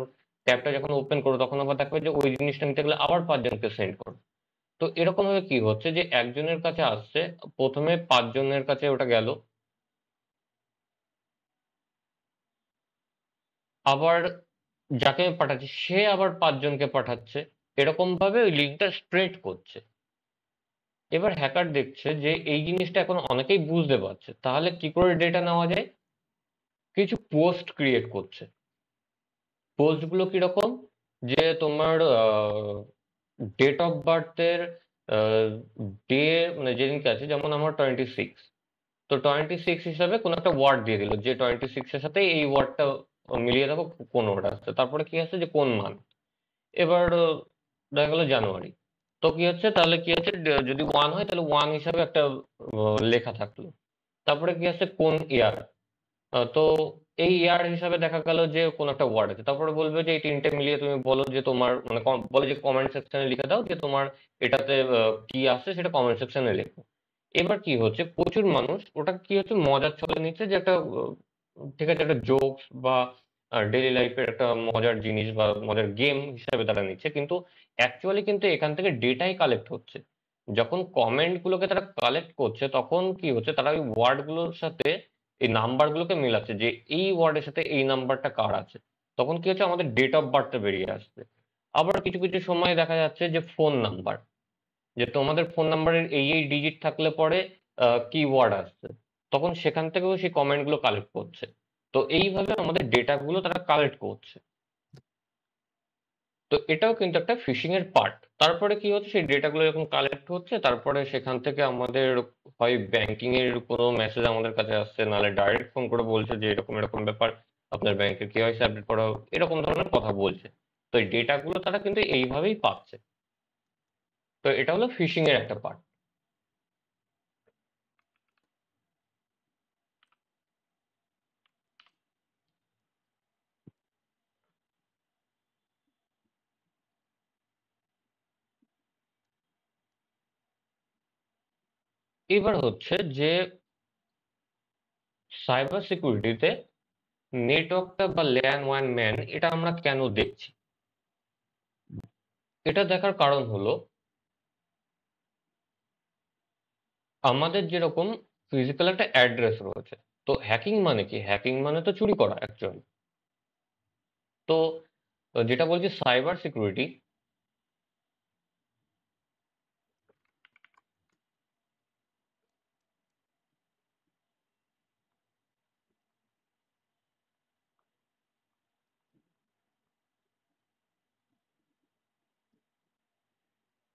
ট্যাবটা যখন ওপেন করবো তখন আবার দেখবে যে ওই জিনিসটা নিতে গেলে আবার 5 জনকে সেন্ড করো। তো এরকম ভাবে কি হচ্ছে যে একজনের কাছে আসছে, প্রথমে 5 জনের কাছে ওটা গেল, আবার যাকে আমি পাঠাচ্ছি সে আবার 5 জনকে পাঠাচ্ছে। এরকম ভাবে ওই লিঙ্কটা স্প্রেড করছে। এবার হ্যাকার দেখছে যে এই জিনিসটা এখন অনেকেই বুঝতে পারছে, তাহলে কি করে ডেটা নেওয়া যায়, কিছু পোস্ট ক্রিয়েট করছে। পোস্ট গুলো কিরকম, যে তোমার ডেট অফ বার্থের ডে, মানে যেদিনকে আছে, যেমন আমার 26, তো 26 হিসাবে কোনো একটা ওয়ার্ড দিয়ে দিল যে 26-এর সাথে এই ওয়ার্ডটা মিলিয়ে দেখো কোন ওয়ার্ড আসছে, তারপরে কি আছে যে কোন মান। এবার দেখা গেল জানুয়ারি। তো কি হচ্ছে, তাহলে কি হচ্ছে, যদি 1 হয় তাহলে 1 হিসাবে একটা লেখা থাকলো। তারপরে কি আছে কোন ইয়ার। তো এই ইয়ার হিসাবে দেখা গেল যে কোন একটা ওয়ার্ড আছে, তারপরে বলবে যে এই তিনটে মিলিয়ে তুমি বলো যে তোমার মানে বলে যে কমেন্ট সেকশনে লিখে দাও যে তোমার এটাতে কি আসছে সেটা কমেন্ট সেকশনে লেখো। এবার কি হচ্ছে, প্রচুর মানুষ ওটা কি হচ্ছে মজার ছলে নিচ্ছে যে একটা ঠিক আছে, একটা জোকস বা ডেইলি লাইফের একটা মজার জিনিস বা মজার গেম হিসাবে তারা নিচ্ছে, কিন্তু অ্যাকচুয়ালি কিন্তু এখান থেকে ডেটাই কালেক্ট হচ্ছে। যখন কমেন্ট গুলোকে তারা কালেক্ট করছে তখন কি হচ্ছে, তারা ওই ওয়ার্ড গুলোর সাথে এই নাম্বার গুলোকে মেলাচ্ছে যে এই ওয়ার্ডের সাথে এই নাম্বারটা কার আছে। তখন কি হচ্ছে, আমাদের ডেট অফ বার্থটা বেরিয়ে আসছে। আবার কিছু কিছু সময় দেখা যাচ্ছে যে ফোন নাম্বার, যে তোমাদের ফোন নাম্বারের এই ডিজিট থাকলে পরে কি ওয়ার্ড আসছে, তখন সেখান থেকেও সেই কমেন্ট গুলো কালেক্ট করছে। তো এইভাবে আমাদের ডেটা গুলো তারা কালেক্ট করছে। তো এটাও কিন্তু একটা ফিশিং এর পার্ট। তারপরে কি হচ্ছে, সেই ডেটাগুলো যখন কালেক্ট হচ্ছে তারপরে সেখান থেকে আমাদের হয় ব্যাংকিং এর কোনো মেসেজ আমাদের কাছে আসছে, নাহলে ডাইরেক্ট ফোন করে বলছে যে এরকম এরকম ব্যাপার, আপনার ব্যাংকের কেওয়াইসি আপডেট করা হোক, এরকম ধরনের কথা বলছে। তো এই ডেটাগুলো তারা কিন্তু এইভাবেই পাচ্ছে। তো এটা হলো ফিশিং এর একটা পার্ট। এবার হচ্ছে যে সাইবার সিকিউরিটিতে নেটওয়ার্কটা বা ল্যান ওয়ান ম্যান এটা আমরা কেন দেখছি, এটা দেখার কারণ হলো আমাদের যেরকম ফিজিক্যাল একটা অ্যাড্রেস রয়েছে। তো হ্যাকিং মানে কি, হ্যাকিং মানে তো চুরি করা অ্যাকচুয়ালি। তো যেটা বলছি সাইবার সিকিউরিটি,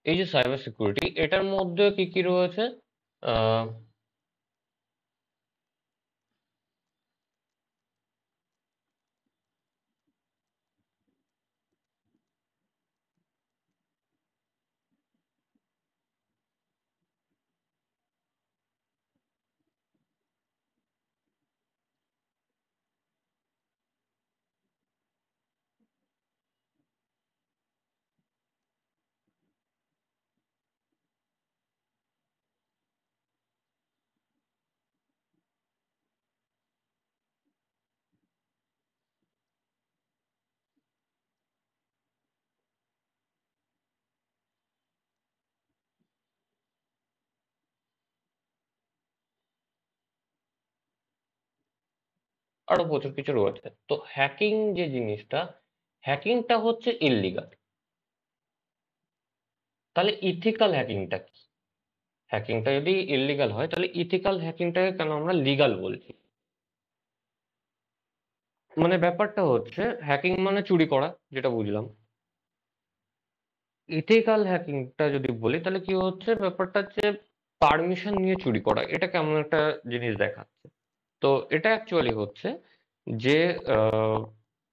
এই যে সাইবার সিকিউরিটি এটার মধ্যে কি কি রয়েছে, আহ, আরো প্রচুর কিছু রয়েছে। তো হ্যাকিং যে জিনিসটা, হ্যাকিংটা হচ্ছে ইললিগাল। তাহলে ইথিক্যাল হ্যাকিংটা কি? হ্যাকিংটা যদি ইললিগাল হয় তাহলে ইথিক্যাল হ্যাকিংটাকে কেন আমরা লিগাল বলছি? মানে ব্যাপারটা হচ্ছে হ্যাকিং মানে চুরি করা, যেটা বুঝলাম। ইথিক্যাল হ্যাকিংটা যদি বলি তাহলে কি হচ্ছে, ব্যাপারটা হচ্ছে পারমিশন নিয়ে চুরি করা। এটা কেমন একটা জিনিস দেখাচ্ছে। তো এটা অ্যাকচুয়ালি হচ্ছে যে আহ,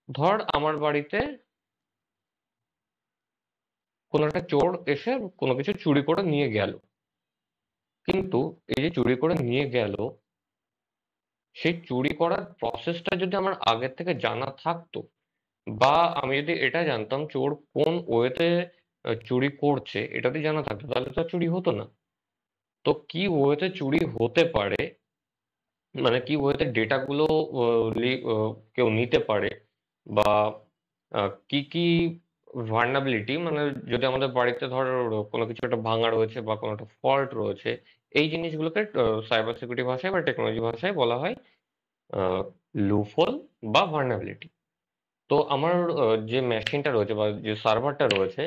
ধর আমার বাড়িতে কোনো একটা চোর এসে কোনো কিছু চুরি করে নিয়ে গেল, কিন্তু এই যে চুরি করে নিয়ে গেল, সেই চুরি করার প্রসেসটা যদি আমার আগের থেকে জানা থাকতো, বা আমি যদি এটা জানতাম চোর কোন ওয়েতে চুরি করছে, এটা যদি জানা থাকতো তাহলে তো আর চুরি হতো না। তো কি ওয়েতে চুরি হতে পারে, মানে কি ওয়েতে ডেটাগুলো কেউ নিতে পারে, বা কি কি ভার্নাবিলিটি, মানে যদি আমাদের বাড়িতে ধর কোনো কিছু একটা ভাঙা রয়েছে বা কোনো একটা ফল্ট রয়েছে, এই জিনিসগুলোকে সাইবার সিকিউরিটি ভাষায় বা টেকনোলজি ভাষায় বলা হয় লুফল বা ভার্নাবিলিটি। তো আমার যে মেশিনটা রয়েছে বা যে সার্ভারটা রয়েছে,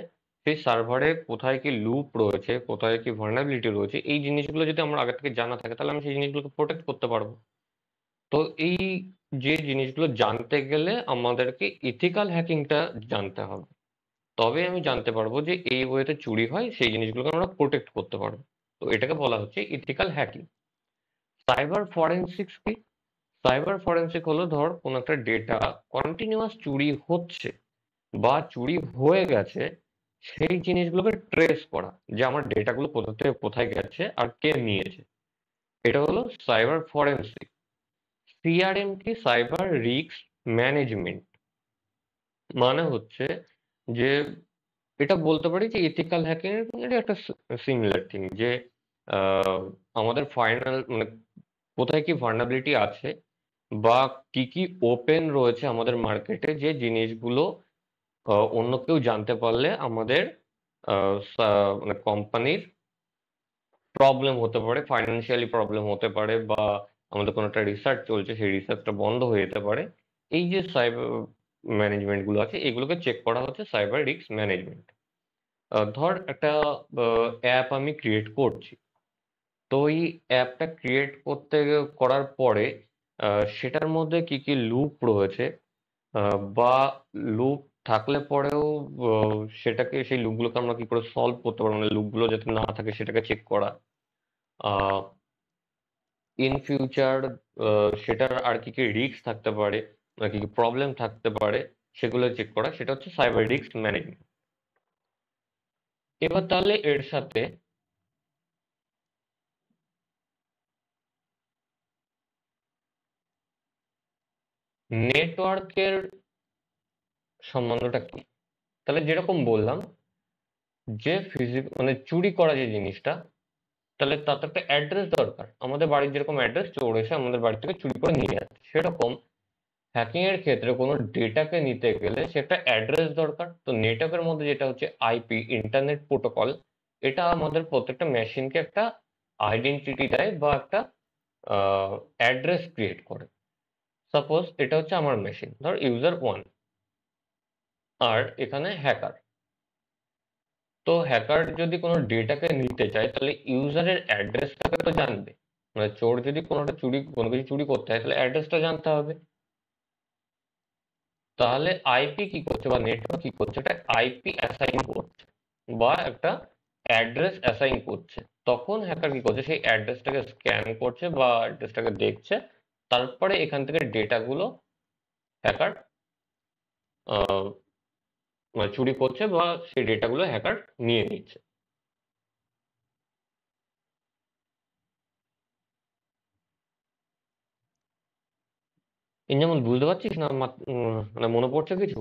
সেই সার্ভারে কোথায় কি লুপ রয়েছে, কোথায় কি ভার্নাবিলিটি রয়েছে, এই জিনিসগুলো যদি আমার আগে থেকে জানা থাকে তাহলে আমি সেই জিনিসগুলোকে প্রোটেক্ট করতে পারবো। তো এই যে জিনিসগুলো জানতে গেলে আমাদেরকে ইথিক্যাল হ্যাকিংটা জানতে হবে। তবে আমি জানতে পারবো যে এই ওয়েতে চুরি হয়, সেই জিনিসগুলোকে আমরা প্রোটেক্ট করতে পারবো। তো এটাকে বলা হচ্ছে ইথিক্যাল হ্যাকিং। সাইবার ফরেনসিক্স কি? সাইবার ফরেনসিক হলো ধর কোনো একটা ডেটা কন্টিনিউয়াস চুরি হচ্ছে বা চুরি হয়ে গেছে, সেই জিনিসগুলোকে ট্রেস করা, যে আমার ডেটাগুলো কোথা থেকে কোথায় গেছে আর কে নিয়েছে। এটা হলো সাইবার ফরেনসিক। সিআরএম কি? Cyber risk management. মানে হচ্ছে যে এটা বলতে পারি যে ইথিক্যাল হ্যাকিং এর একটা সিমিলার থিং, যে আহ, আমাদের ফাইনাল মানে কোথায় কি ভার্নাবিলিটি আছে, বা কি কি ওপেন রয়েছে আমাদের মার্কেটে, যে জিনিসগুলো অন্য কেউ জানতে পারলে আমাদের মানে কোম্পানির প্রবলেম হতে পারে, ফাইন্যান্সিয়ালি প্রবলেম হতে পারে, বা আমাদের কোনো একটা রিসার্চ চলছে সেই রিসার্চটা বন্ধ হয়ে যেতে পারে। এই যে সাইবার ম্যানেজমেন্ট গুলো আছে, এগুলোকে চেক করা হচ্ছে সাইবার রিস্ক ম্যানেজমেন্ট। ধর একটা অ্যাপ আমি ক্রিয়েট করছি। তো এই অ্যাপটা ক্রিয়েট করার পরে সেটার মধ্যে কি কি লুপ রয়েছে, বা লুপ থাকলে পরেও সেটাকে, সেই লুপগুলোকে আমরা কি করে সলভ করতে পারবো, মানে লুপগুলো যাতে না থাকে সেটাকে চেক করা। ইন ফিউচার সেটার আর কি কি রিস্ক থাকতে পারে, আর কি কি প্রবলেম থাকতে পারে, সেগুলো চেক করা, সেটা হচ্ছে সাইবার রিস্ক ম্যানেজমেন্ট। এবার তাহলে এর সাথে নেটওয়ার্কের সম্বন্ধটা কি? তাহলে যেরকম বললাম যে মানে চুরি করা যে জিনিসটা, তাহলে তার তো একটা অ্যাড্রেস দরকার। আমাদের বাড়ির যেরকম অ্যাড্রেস, চোর এসে আমাদের বাড়ি থেকে চুরি করে নিয়ে যাচ্ছে, সেরকম হ্যাকিং এর ক্ষেত্রে কোনো ডেটাকে নিতে গেলে সেটা অ্যাড্রেস দরকার। তো নেটওয়ার্কের মধ্যে যেটা হচ্ছে আইপি, ইন্টারনেট প্রোটোকল, এটা আমাদের প্রত্যেকটা মেশিনকে একটা আইডেন্টিটি দেয় বা একটা অ্যাড্রেস ক্রিয়েট করে। সাপোজ এটা হচ্ছে আমার মেশিন, ধর ইউজার ওয়ান, আর এখানে হ্যাকার। তো হ্যাকার যদি কোনো ডেটাকে নিতে চায় তাহলে ইউজারের অ্যাড্রেসটাকে তো জানবে। মানে চোর যদি কোনো কিছু চুরি করতে হয় তাহলে অ্যাড্রেসটা জানতে হবে। তাহলে আইপি কি করছে বা নেটওয়ার্ক কি করছে, এটা আইপি অ্যাসাইন করছে বা একটা অ্যাড্রেস অ্যাসাইন করছে। তখন হ্যাকার কি করছে, সেই অ্যাড্রেসটাকে স্ক্যান করছে বা অ্যাড্রেসটাকে দেখছে। তারপরে এখান থেকে ডেটাগুলো হ্যাকার মানে চুরি করছে বা সেই ডেটাগুলো হ্যাকার নিয়ে নিচ্ছে। যেমন বুঝতে পারছিস না? মানে মনে পড়ছে কিছু?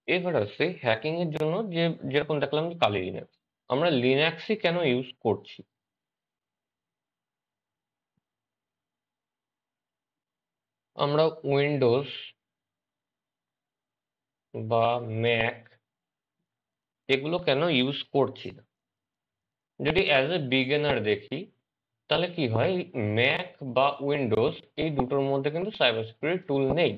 এবার আসছে হ্যাকিং এর জন্য যে যেরকম দেখলাম যে কালি লিনাক্স, আমরা লিনাক্সই কেন ইউজ করছি? আমরা উইন্ডোজ বা ম্যাক এগুলো কেন ইউজ করছি না? যদি অ্যাজ এ বিগিনার দেখি, তাহলে কি হয়, ম্যাক বা উইন্ডোজ এই দুটোর মধ্যে কিন্তু সাইবার সিকিউরিটি টুল নেই।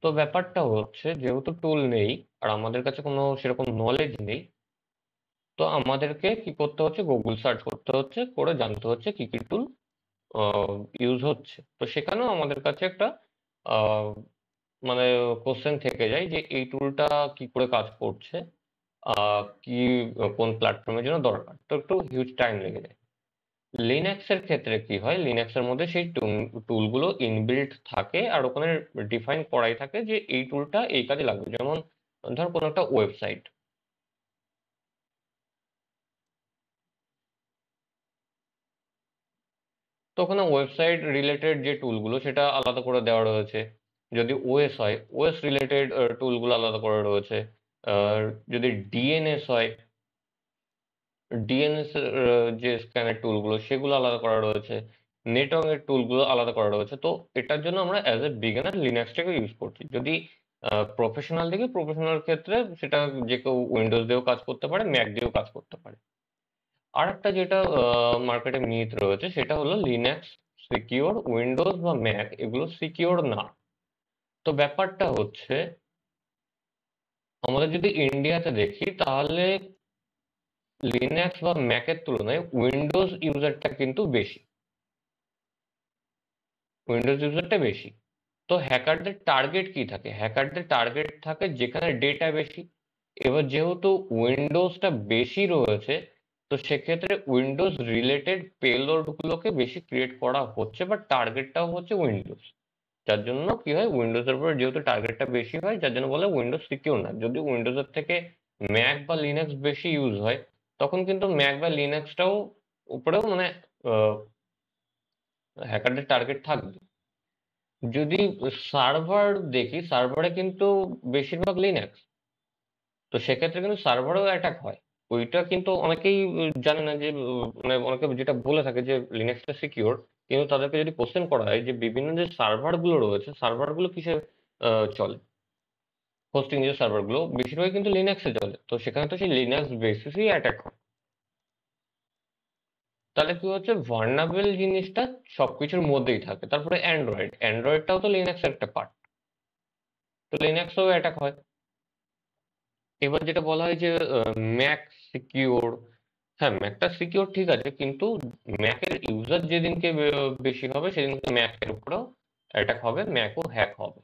তো ব্যাপারটা হচ্ছে যেহেতু টুল নেই আর আমাদের কাছে কোনো সেরকম নলেজ নেই, তো আমাদেরকে কি করতে হচ্ছে, গুগল সার্চ করতে হচ্ছে, করে জানতে হচ্ছে কি কি টুল ইউজ হচ্ছে। তো সেখানেও আমাদের কাছে একটা আহ, মানে কোশ্চেন থেকে যায় যে এই টুলটা কি করে কাজ করছে, কি কোন প্ল্যাটফর্মের জন্য দরকার, তো একটু হিউজ টাইম লেগে যায়। লিনাক্সের ক্ষেত্রে কি হয়, লিনাক্সের মধ্যে সেই টুলগুলো ইনবিল্ট থাকে আর ওখানে ডিফাইন করাই থাকে যে এই টুলটা এই কাজে লাগবে। যেমন ধর কোনো একটা ওয়েবসাইট, তো ওখানে ওয়েবসাইট রিলেটেড যে টুলগুলো সেটা আলাদা করে দেওয়া রয়েছে। যদি ওএস হয়, ওএস রিলেটেড টুলগুলো আলাদা করে রয়েছে। আর যদি ডিএনএস হয়, ডিএনএস এর যে স্ক্যানের টুলগুলো সেগুলো আলাদা করা রয়েছে। নেটওয়ার্কের টুলগুলো আলাদা করা রয়েছে। তো এটার জন্য আমরা অ্যাজ এ বিগিনার লিনাক্সটাকে ইউজ করছি। যদি প্রফেশনাল দিকে, প্রফেশনাল ক্ষেত্রে সেটা যে কেউ উইন্ডোজ দিয়েও কাজ করতে পারে, ম্যাক দিয়েও কাজ করতে পারে। আর একটা যেটা মার্কেটে মিথ রয়েছে সেটা হলো লিনাক্স সিকিওর, উইন্ডোজ বা ম্যাক এগুলো সিকিওর না। তো ব্যাপারটা হচ্ছে, আমাদের যদি ইন্ডিয়াতে দেখি তাহলে লিনাক্স বা ম্যাকের তুলনায় উইন্ডোজ ইউজারটা কিন্তু বেশি, উইন্ডোজ ইউজারটা বেশি। তো হ্যাকারদের টার্গেট কি থাকে, হ্যাকারদের টার্গেট থাকে যেখানে ডেটা বেশি। এবার যেহেতু উইন্ডোজটা বেশি রয়েছে, তো সেক্ষেত্রে উইন্ডোজ রিলেটেড পেলোড গুলোকে বেশি ক্রিয়েট করা হচ্ছে, বা টার্গেটটাও হচ্ছে উইন্ডোজ। যার জন্য কি হয়, উইন্ডোজের উপরে যেহেতু টার্গেটটা বেশি হয়, যার জন্য বলে উইন্ডোজ সিকিউর না। যদি উইন্ডোজের থেকে ম্যাক বা লিনাক্স বেশি ইউজ হয়, তখন কিন্তু ম্যাক বা লিনাক্সটাও উপরেও মানে হ্যাকারদের টার্গেট থাকবে। যদি সার্ভার দেখি, সার্ভারে কিন্তু বেশিরভাগ লিনাক্স, তো সেক্ষেত্রে কিন্তু সার্ভারেও অ্যাটাক হয়। ওইটা কিন্তু অনেকেই জানে না যে মানে অনেকে যেটা বলে থাকে যে লিনাক্সটা সিকিউর, কিন্তু তাদেরকে যদি কোশ্চেন করা হয় যে বিভিন্ন যে সার্ভার গুলো রয়েছে, সার্ভার গুলো কিসে চলে, হোস্টিং যে সার্ভার গুলো বেশিরভাগ কিন্তু লিনাক্সে চলে, তো সেখানে তো সেই লিনাক্স বেসিসই অ্যাটাক হয়। তাহলে কি হচ্ছে, ভার্নাবেল জিনিসটা সবকিছুর মধ্যেই থাকে। তারপরে অ্যান্ড্রয়েড, অ্যান্ড্রয়েডটাও তো লিনাক্সের একটা পার্ট, তো লিনাক্সেও অ্যাটাক হয়। এবার যেটা বলা হয় যে ম্যাক সিকিউর, হ্যাঁ ম্যাকটা সিকিউর ঠিক আছে, কিন্তু ম্যাকের ইউজার যেদিনকে বেশি হবে সেদিনকে ম্যাকের উপরেও অ্যাটাক হবে, ম্যাকও হ্যাক হবে।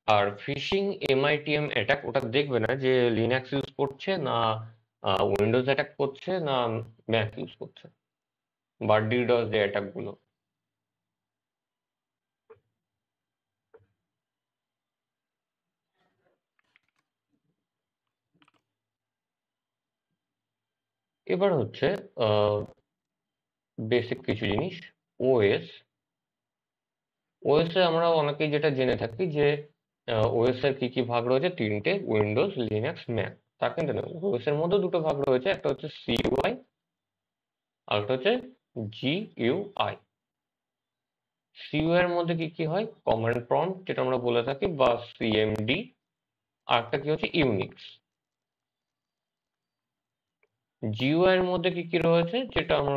আর ফিশিং এমআইটিএম অ্যাটাক ওটা দেখবে না যে লিনাক্স ইউজ করছে না উইন্ডোজ অ্যাটাক করছে না ম্যাক ইউজ করছে, বা ডিডস যে অ্যাটাক গুলো। এবার হচ্ছে বেসিক কিছু জিনিস। ওএস, ওএস এ আমরা অনেকেই যেটা জেনে থাকি যে ওএস এর কি কি ভাগ রয়েছে, তিনটে, উইন্ডোজ, লিনাক্স, ম্যাক। তা কিন্তু না, ওএস এর মধ্যে দুটো ভাগ রয়েছে, একটা হচ্ছে সিইউআই আর একটা হচ্ছে জিইউআই। সিইউআই এর মধ্যে কি কি হয়, কমান্ড প্রম্পট যেটা আমরা বলে থাকি বা সিএমডি, আর একটা কি হচ্ছে ইউনিক্স। জিইউআই এর মধ্যে কি কি রয়েছে, যেটা আমরা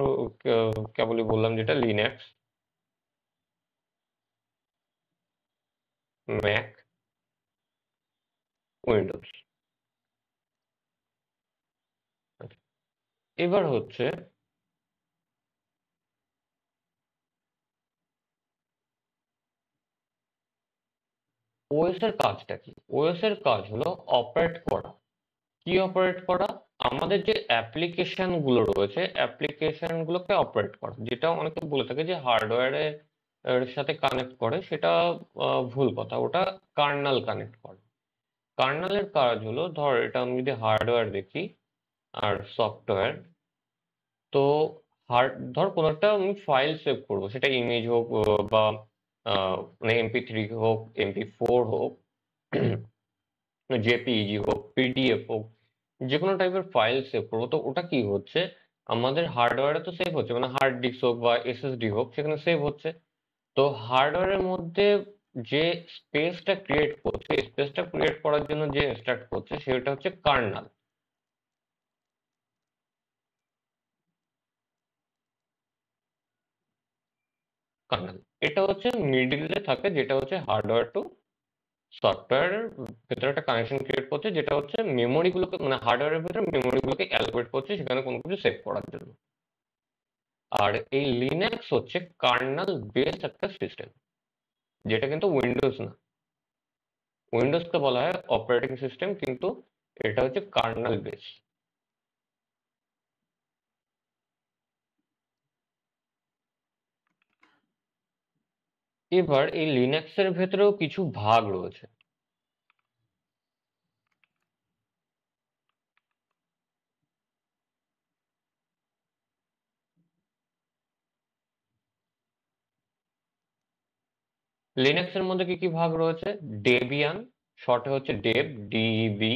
কেবলই বললাম, যেটা লিনাক্স, ম্যাক, উইন্ডোজ। এবার হচ্ছে ওএস এর কাজটা কি। ওএস এর কাজ হলো অপারেট করা। কি অপারেট করা, আমাদের যে অ্যাপ্লিকেশন গুলো রয়েছে, অ্যাপ্লিকেশন গুলোকে অপারেট করা। যেটা অনেকে বলে থাকে যে হার্ডওয়্যারের সাথে কানেক্ট করে, সেটা ভুল কথা, ওটা কার্নাল কানেক্ট করে। কার্নালের কাজ হলো, ধর এটা আমি যদি হার্ডওয়্যার দেখি আর সফটওয়্যার, তো ধর কোনো একটা আমি ফাইল সেভ করবো, সেটা ইমেজ হোক বা মানে MP3 হোক, MP4 হোক, জেপিইজি হোক, পিডিএফ হোক, যে কোনো টাইপের ফাইল সেভ করবো, তো ওটা কি হচ্ছে, আমাদের হার্ডওয়্যারে তো সেভ হচ্ছে, মানে হার্ড ডিস্ক হোক বা এসএসডি হোক, সেখানে সেভ হচ্ছে। তো হার্ডওয়্যারের মধ্যে যে স্পেসটা ক্রিয়েট করছে, স্পেসটা ক্রিয়েট করার জন্য যে ইনস্ট্রাক্ট করছে, সেটা হচ্ছে কার্নাল। কার্নাল এটা হচ্ছে মিডিলে থাকে, যেটা হচ্ছে হার্ডওয়্যার টু সফটওয়্যারের ভেতরে একটা কানেকশন ক্রিয়েট করছে, যেটা হচ্ছে মেমোরিগুলোকে, মানে হার্ডওয়্যারের ভেতরে মেমোরিগুলোকে অ্যালোকেট করছে সেখানে কোনো কিছু সেভ করার জন্য। আর এই লিনাক্স হচ্ছে কার্নাল বেসড একটা সিস্টেম, যেটা কিন্তু উইন্ডোজ না। উইন্ডোজকে বলা হয় অপারেটিং সিস্টেম, কিন্তু এটা হচ্ছে কার্নাল বেস। এবার এই লিনাক্সের ভেতরেও কিছু ভাগ রয়েছে। লিনাক্সের মধ্যে কি কি ভাগ রয়েছে? ডেবিয়ান, শর্টে হচ্ছে ডেব, ডিইবি।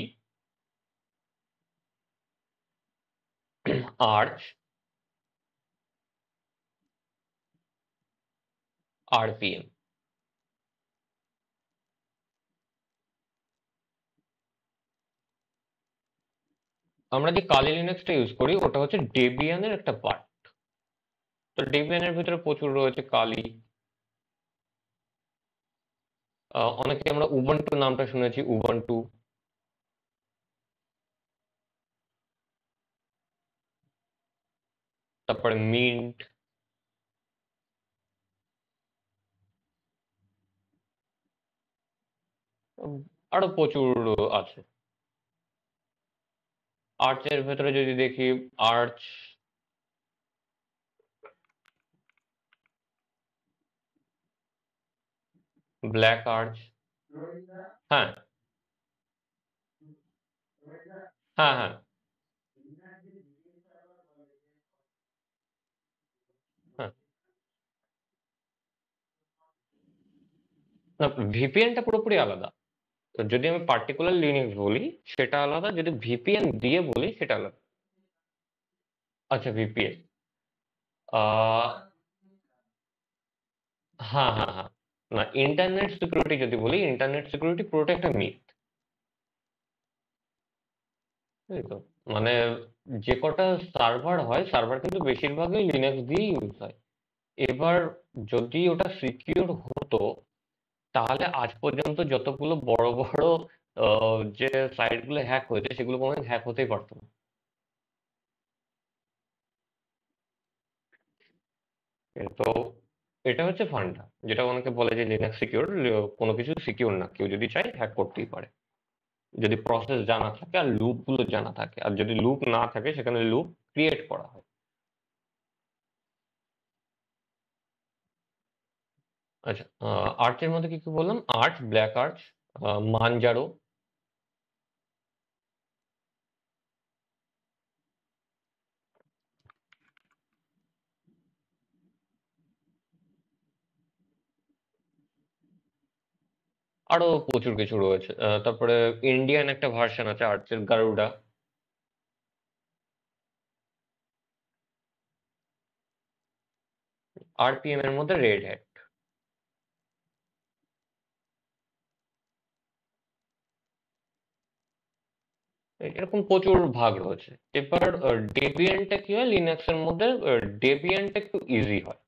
Arch, RPM. আমরা যে কালি লিনাক্সটা ইউজ করি, ওটা হচ্ছে ডেবিয়ানের একটা পার্ট। তো ডেবিয়ানের ভিতরে প্রচুর রয়েছে কালি। অনেকে আমরা উবুন্টু নামটা শুনেছি, উবুন্টু। তারপরে মিন্ট। আরো প্রচুর আছে। আর্চের ভেতরে যদি দেখি, আর্চ, ব্ল্যাক আর্চ। হ্যাঁ, হ্যাঁ, হ্যাঁ, হ্যাঁ। না, ভিপিএনটা পুরোপুরি আলাদা। তো যদি আমি পার্টিকুলার লিনাক্স বলি, সেটা আলাদা, যদি ভিপিএন দিয়ে বলি সেটা আলাদা। আচ্ছা, ভিপিএন। আহ হ্যাঁ, হ্যাঁ, হ্যাঁ। না, ইন্টারনেট সিকিউরিটি যদি বলি, ইন্টারনেট সিকিউরিটি পুরোটা একটা মিথ। বুঝলি তো? মানে যে কটা সার্ভার হয়, সার্ভার কিন্তু বেশিরভাগই লিনাক্স দিয়ে ইউজ হয়। এবার যদি ওটা সিকিউর হতো, তাহলে আজ পর্যন্ত যতগুলো বড় বড় যে সাইট গুলো হ্যাক হয়েছে, সেগুলো কোনোদিন হ্যাক হতেই পারতো না। তো এটা হচ্ছে ফান্ডা, যেটা অনেকে বলে যে লিনাক্স সিকিউর। কোনো কিছু সিকিউর না, কেউ যদি চায় হ্যাক করতেই পারে, যদি প্রসেস জানা থাকে আর লুপ গুলো জানা থাকে। আর যদি লুপ না থাকে, সেখানে লুপ ক্রিয়েট করা হয়। আচ্ছা, আর্চের মধ্যে কি কি বললাম? Arch, Black Arch, Manjaro. আরো প্রচুর কিছু রয়েছে। তারপরে ইন্ডিয়ান একটা ভার্সন আছে আর্চের, গারুডা। আরপিএম এর মধ্যে রেড হ্যাট। এরকম প্রচুর ভাগ রয়েছে। এবার ডেবিয়ানটা কি হয় লিনাক্স এর মধ্যে? ডেবিয়ানটা একটু ইজি হয়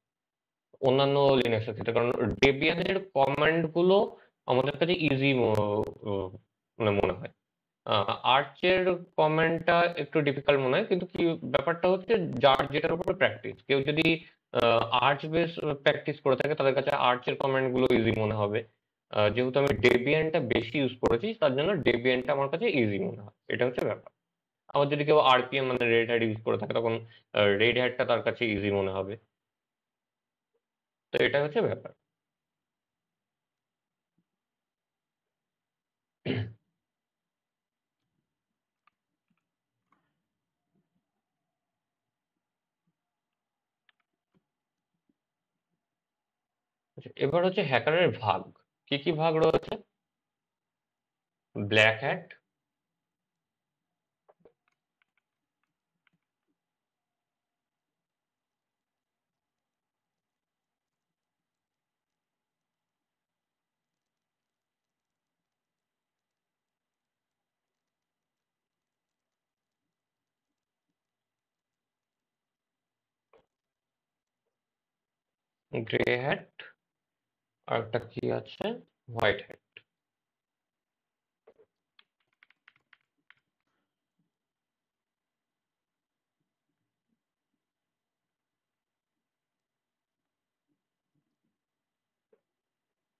অন্যান্য লিনাক্সের ক্ষেত্রে, কারণ ডেবিয়ানের কমান্ড গুলো আমাদের কাছে ইজি মানে মনে হয়। আর্চের কমান্ডটা একটু ডিফিকাল্ট মনে হয়, কিন্তু কি ব্যাপারটা হচ্ছে, যার যেটার উপরে প্র্যাকটিস, কেউ যদি আর্চ বেস প্র্যাকটিস করে থাকে, তাদের কাছে আর্চের কমান্ড গুলো ইজি মনে হবে। যেহেতু আমি ডেবিয়ানটা বেশি ইউজ করেছি, তার জন্য ডেবিয়ানটা আমার কাছে ইজি মনে হয়। এটা হচ্ছে ব্যাপার। আবার যদি কেউ আরপিএম মানে রেড হ্যাট ইউজ করে থাকে, তখন রেড হ্যাটটা তার কাছে ইজি মনে হবে। তো এটা হচ্ছে ব্যাপার। এবার হচ্ছে হ্যাকারের ভাগ। কি কি ভাগ রয়েছে? ব্ল্যাক হ্যাট, গ্রে হ্যাট, আর একটা কি আছে, হোয়াইট হ্যাট।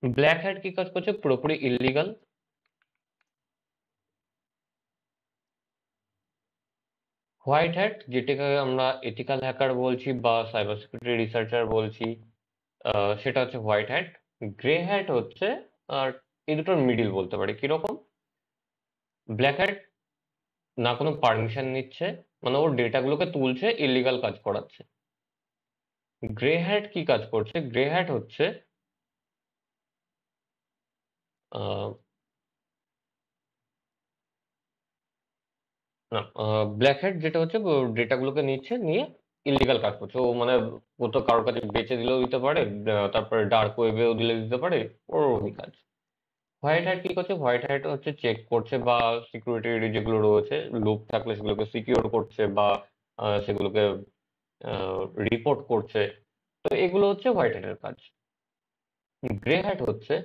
ব্ল্যাক হ্যাট কি কাজ করছে? পুরোপুরি ইলিগাল। হোয়াইট হ্যাট যেটাকে আমরা এথিক্যাল হ্যাকার বলছি বা সাইবার সিকিউরিটি রিসার্চার বলছি, সেটা হচ্ছে হোয়াইট হ্যাট। গ্রে হ্যাট হচ্ছে আর এই দুটোর মিডিল বলতে পারি। কিরকম? ব্ল্যাক হ্যাট না কোনো পারমিশন নিচ্ছে, মানে ওর ডেটাগুলোকে তুলছে, ইলিগাল কাজ করাচ্ছে। গ্রে হ্যাট কি কাজ করছে? গ্রে হ্যাট হচ্ছে না, ব্ল্যাক হ্যাট যেটা হচ্ছে ডেটাগুলোকে নিচ্ছে, নিয়ে ইলিগাল কাজ করছে। ও মানে ও তো কারোর কাছে বেচে দিলেও দিতে পারে, তারপরে ডার্ক ওয়েবেও দিলে দিতে পারে, ওর ওই কাজ। হোয়াইট হ্যাট কি করছে? হোয়াইট হ্যাট হচ্ছে চেক করছে বা সিকিউরিটি যেগুলো রয়েছে, লুপ থাকলে সেগুলোকে সিকিউর করছে বা সেগুলোকে রিপোর্ট করছে। তো এগুলো হচ্ছে হোয়াইট হ্যাটের কাজ। গ্রে হ্যাট হচ্ছে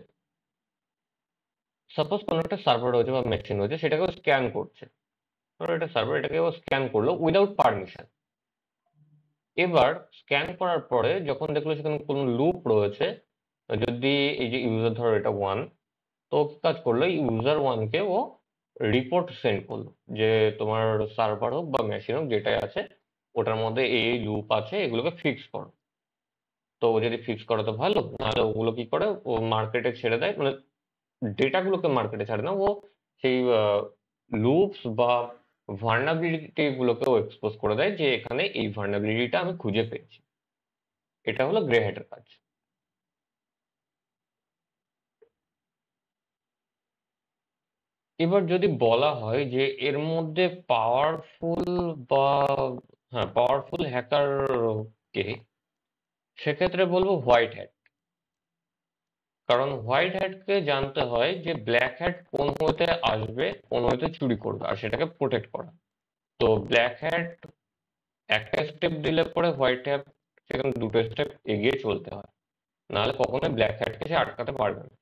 সাপোজ কোনো একটা সার্ভার রয়েছে বা মেশিন রয়েছে, সেটাকে স্ক্যান করছে। ধরো এটা সার্ভার, এটাকে ও স্ক্যান করলো উইদাউট পারমিশন। এবার স্ক্যান করার পরে যখন দেখলো সেখানে কোনো লুপ রয়েছে, যদি এই যে ইউজার ধরো এটা ওয়ান, তো ও কি কাজ করলো, ইউজার ওয়ানকে ও রিপোর্ট সেন্ড করলো যে তোমার সার্ভার হোক বা মেশিন হোক যেটাই আছে, ওটার মধ্যে এই লুপ আছে, এগুলোকে ফিক্স করো। তো ও যদি ফিক্স করে তো ভালো, নাহলে ওগুলো কি করে, ও মার্কেটে ছেড়ে দেয়, মানে ডেটাগুলোকে মার্কেটে ছাড়ে না, ও সেই লুপস বা ভার্নাবিলিটি গুলোকেও এক্সপোজ করে দেয় যে এখানে এই ভার্নাবিলিটিটা আমি খুঁজে পেয়েছি। এটা হলো গ্রে হ্যাটের কাজ। এবার যদি বলা হয় যে এর মধ্যে পাওয়ারফুল বা হ্যাঁ পাওয়ারফুল হ্যাকার কে, সেক্ষেত্রে বলবো হোয়াইট হ্যাট। কারণ হোয়াইট হ্যাটকে জানতে হয় যে ব্ল্যাক হ্যাট কোন ওয়েতে আসবে, কোন ওয়েতে চুরি করবে, আর সেটাকে প্রোটেক্ট করা। তো ব্ল্যাক হ্যাট একটা স্টেপ দিলে পরে হোয়াইট হ্যাট সেখানে দুটো স্টেপ এগিয়ে চলতে হয়, নাহলে কখনোই ব্ল্যাক হ্যাটকে সে আটকাতে পারবে না।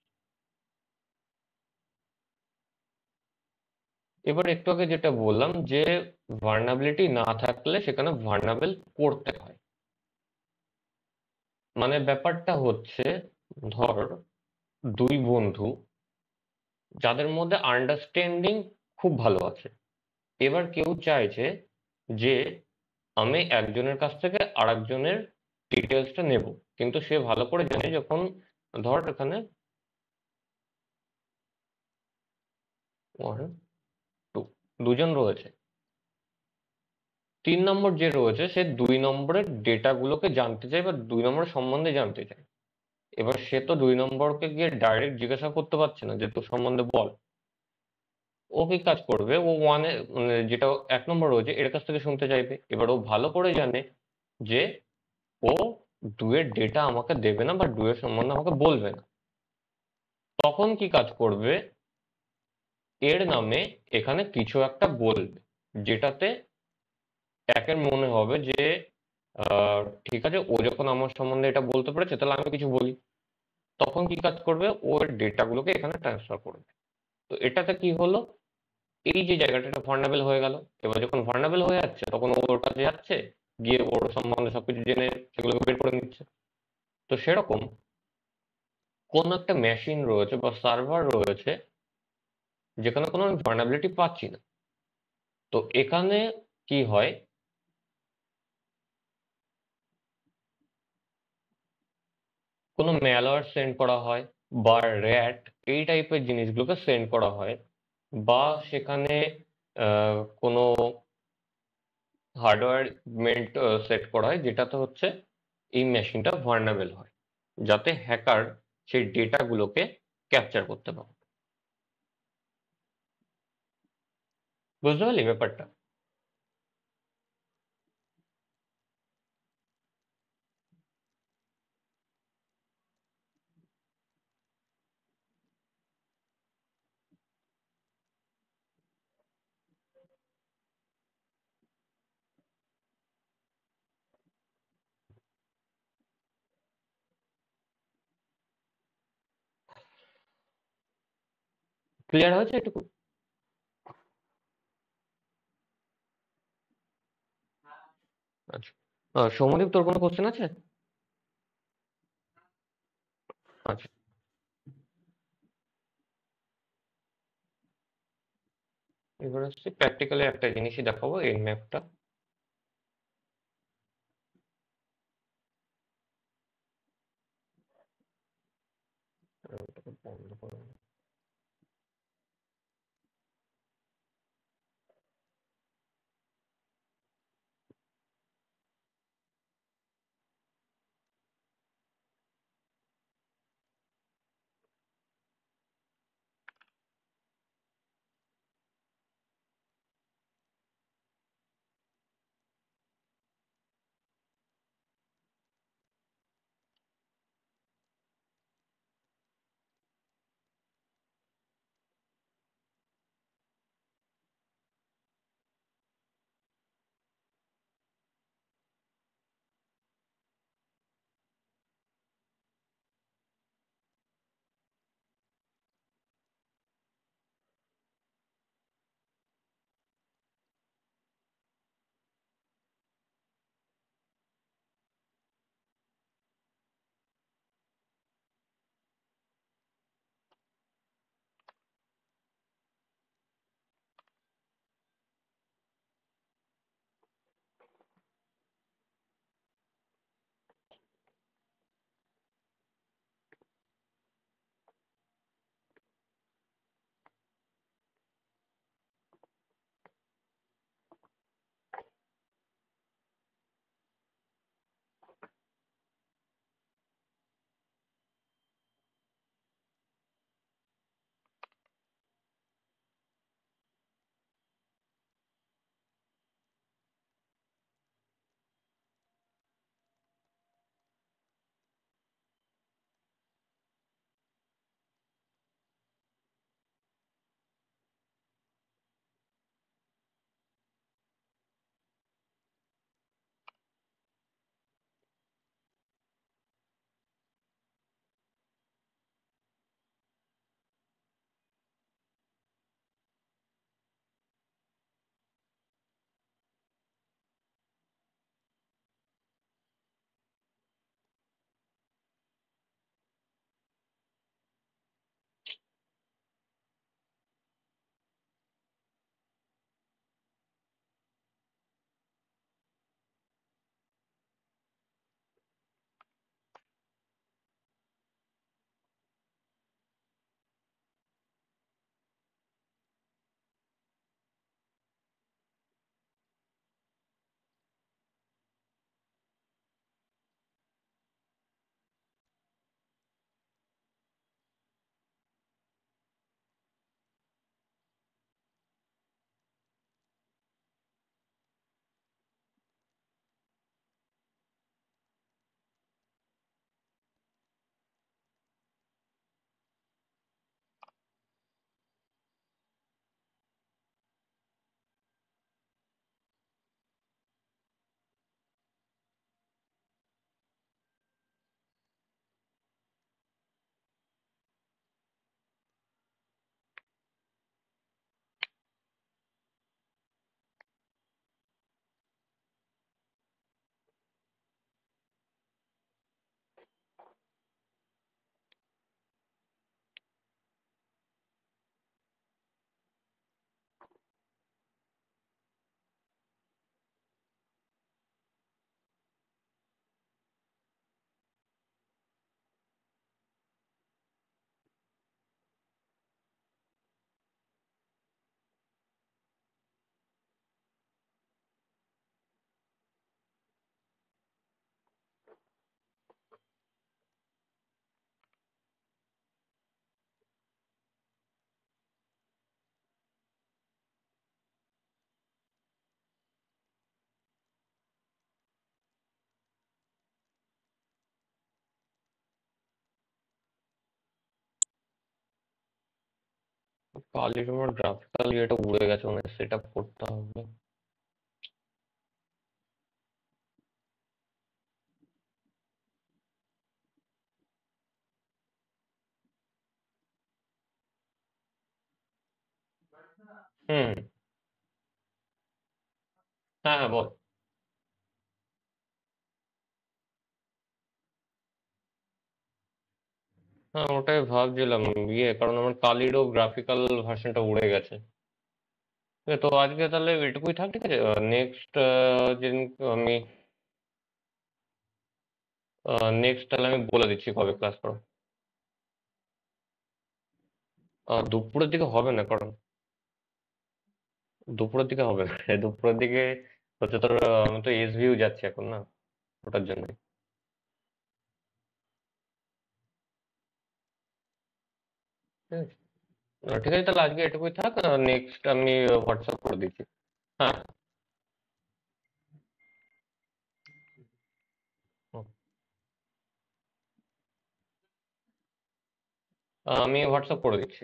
এবার একটু আগে যেটা বললাম যে ভার্নাবিলিটি না থাকলে সেখানে ভার্নাবেল করতে হয়। মানে ব্যাপারটা হচ্ছে, ধর দুই বন্ধু যাদের মধ্যে আন্ডারস্ট্যান্ডিং খুব ভালো আছে, এবার কেউ চাইছে যে আমি একজনের কাছ থেকে আরেকজনের ডিটেলসটা নেব, কিন্তু সে ভালো করে জানে যখন, ধর এখানে ওয়ান টু দুজন রয়েছে, তিন নম্বর যে রয়েছে সে দুই নম্বরের ডেটাগুলোকে জানতে চায় বা দুই নম্বরের সম্বন্ধে জানতে চায়। এবার সে তো দুই নম্বরকে গিয়ে ডাইরেক্ট জিজ্ঞাসা করতে পারছে না যে তোর সম্বন্ধে বল। ও কি কাজ করবে, ও ওয়ানে মানে যেটা এক নম্বর রয়েছে এর কাছ থেকে শুনতে চাইবে। এবার ও ভালো করে জানে যে ও দুয়ের ডেটা আমাকে দেবে না বা দুয়ের সম্বন্ধে আমাকে বলবে না। তখন কি কাজ করবে, এর নামে এখানে কিছু একটা বলবে, যেটাতে একের মনে হবে যে ঠিক আছে, ও যখন আমার সম্বন্ধে এটা বলতে পেরেছে তাহলে আমি কিছু বলি। তখন কি কাজ করবে, ওর ডেটাগুলোকে এখানে ট্রান্সফার করবে। তো এটাতে কি হলো, এই যে জায়গাটা এটা ভার্নাবেল হয়ে গেল। এবার যখন ভার্নাবেল হয়ে যাচ্ছে তখন ও ওর কাছে যাচ্ছে, গিয়ে ওর সম্বন্ধে সবকিছু জেনে সেগুলোকে বের করে নিচ্ছে। তো সেরকম কোন একটা মেশিন রয়েছে বা সার্ভার রয়েছে যেখানে কোনো আমি ভার্নাবিলিটি পাচ্ছি না। তো এখানে কি হয়, কোনো ম্যালওয়্যার সেন্ড করা হয় বা র্যাট, এই টাইপের জিনিসগুলোকে সেন্ড করা হয়, বা সেখানে কোনো হার্ডওয়্যার সেট করা হয় যেটাতে হচ্ছে এই মেশিনটা ভার্নাবেল হয়। যাতে হ্যাকার সেই ডেটাগুলোকে ক্যাপচার করতে পারে। বুঝতে পারলি ব্যাপারটা? ক্লিয়ার হয়েছে এটুকু? আচ্ছা। সৌম্যদীপ, তোর কোনো কোশ্চেন আছে? আচ্ছা, এবার আসছি প্র্যাকটিক্যালি একটা জিনিসই দেখাবো, এই ম্যাপটা। বন্ধ করো। কালির আমার গ্রাফিক্যাল ইয়েটা উড়ে গেছে, মানে সেট আপ করতে হবে। হুম। হ্যাঁ হ্যাঁ, বল। হ্যাঁ, ওটাই ভাবছিলাম। কারণ আমার কালিরও গ্রাফিক্যাল ভার্সনটা উড়ে গেছে। তো আজকে তাহলে এটুকুই থাক, ঠিক আছে। নেক্সট যেদিন আমি নেক্সট তাহলে আমি বলে দিচ্ছি কবে ক্লাস করো। দুপুরের দিকে হবে না, কারণ দুপুরের দিকে হবে না। দুপুরের দিকে হচ্ছে তোর আমি তো এস ভিউ যাচ্ছি এখন না, ওটার জন্য। ঠিক আছে। ঠিক আছে, তাহলে আজকে এটুকুই থাক। নেক্সট আমি হোয়াটসঅ্যাপ করে দিচ্ছি। হ্যাঁ। হুম। আমি হোয়াটসঅ্যাপ করে দিচ্ছি।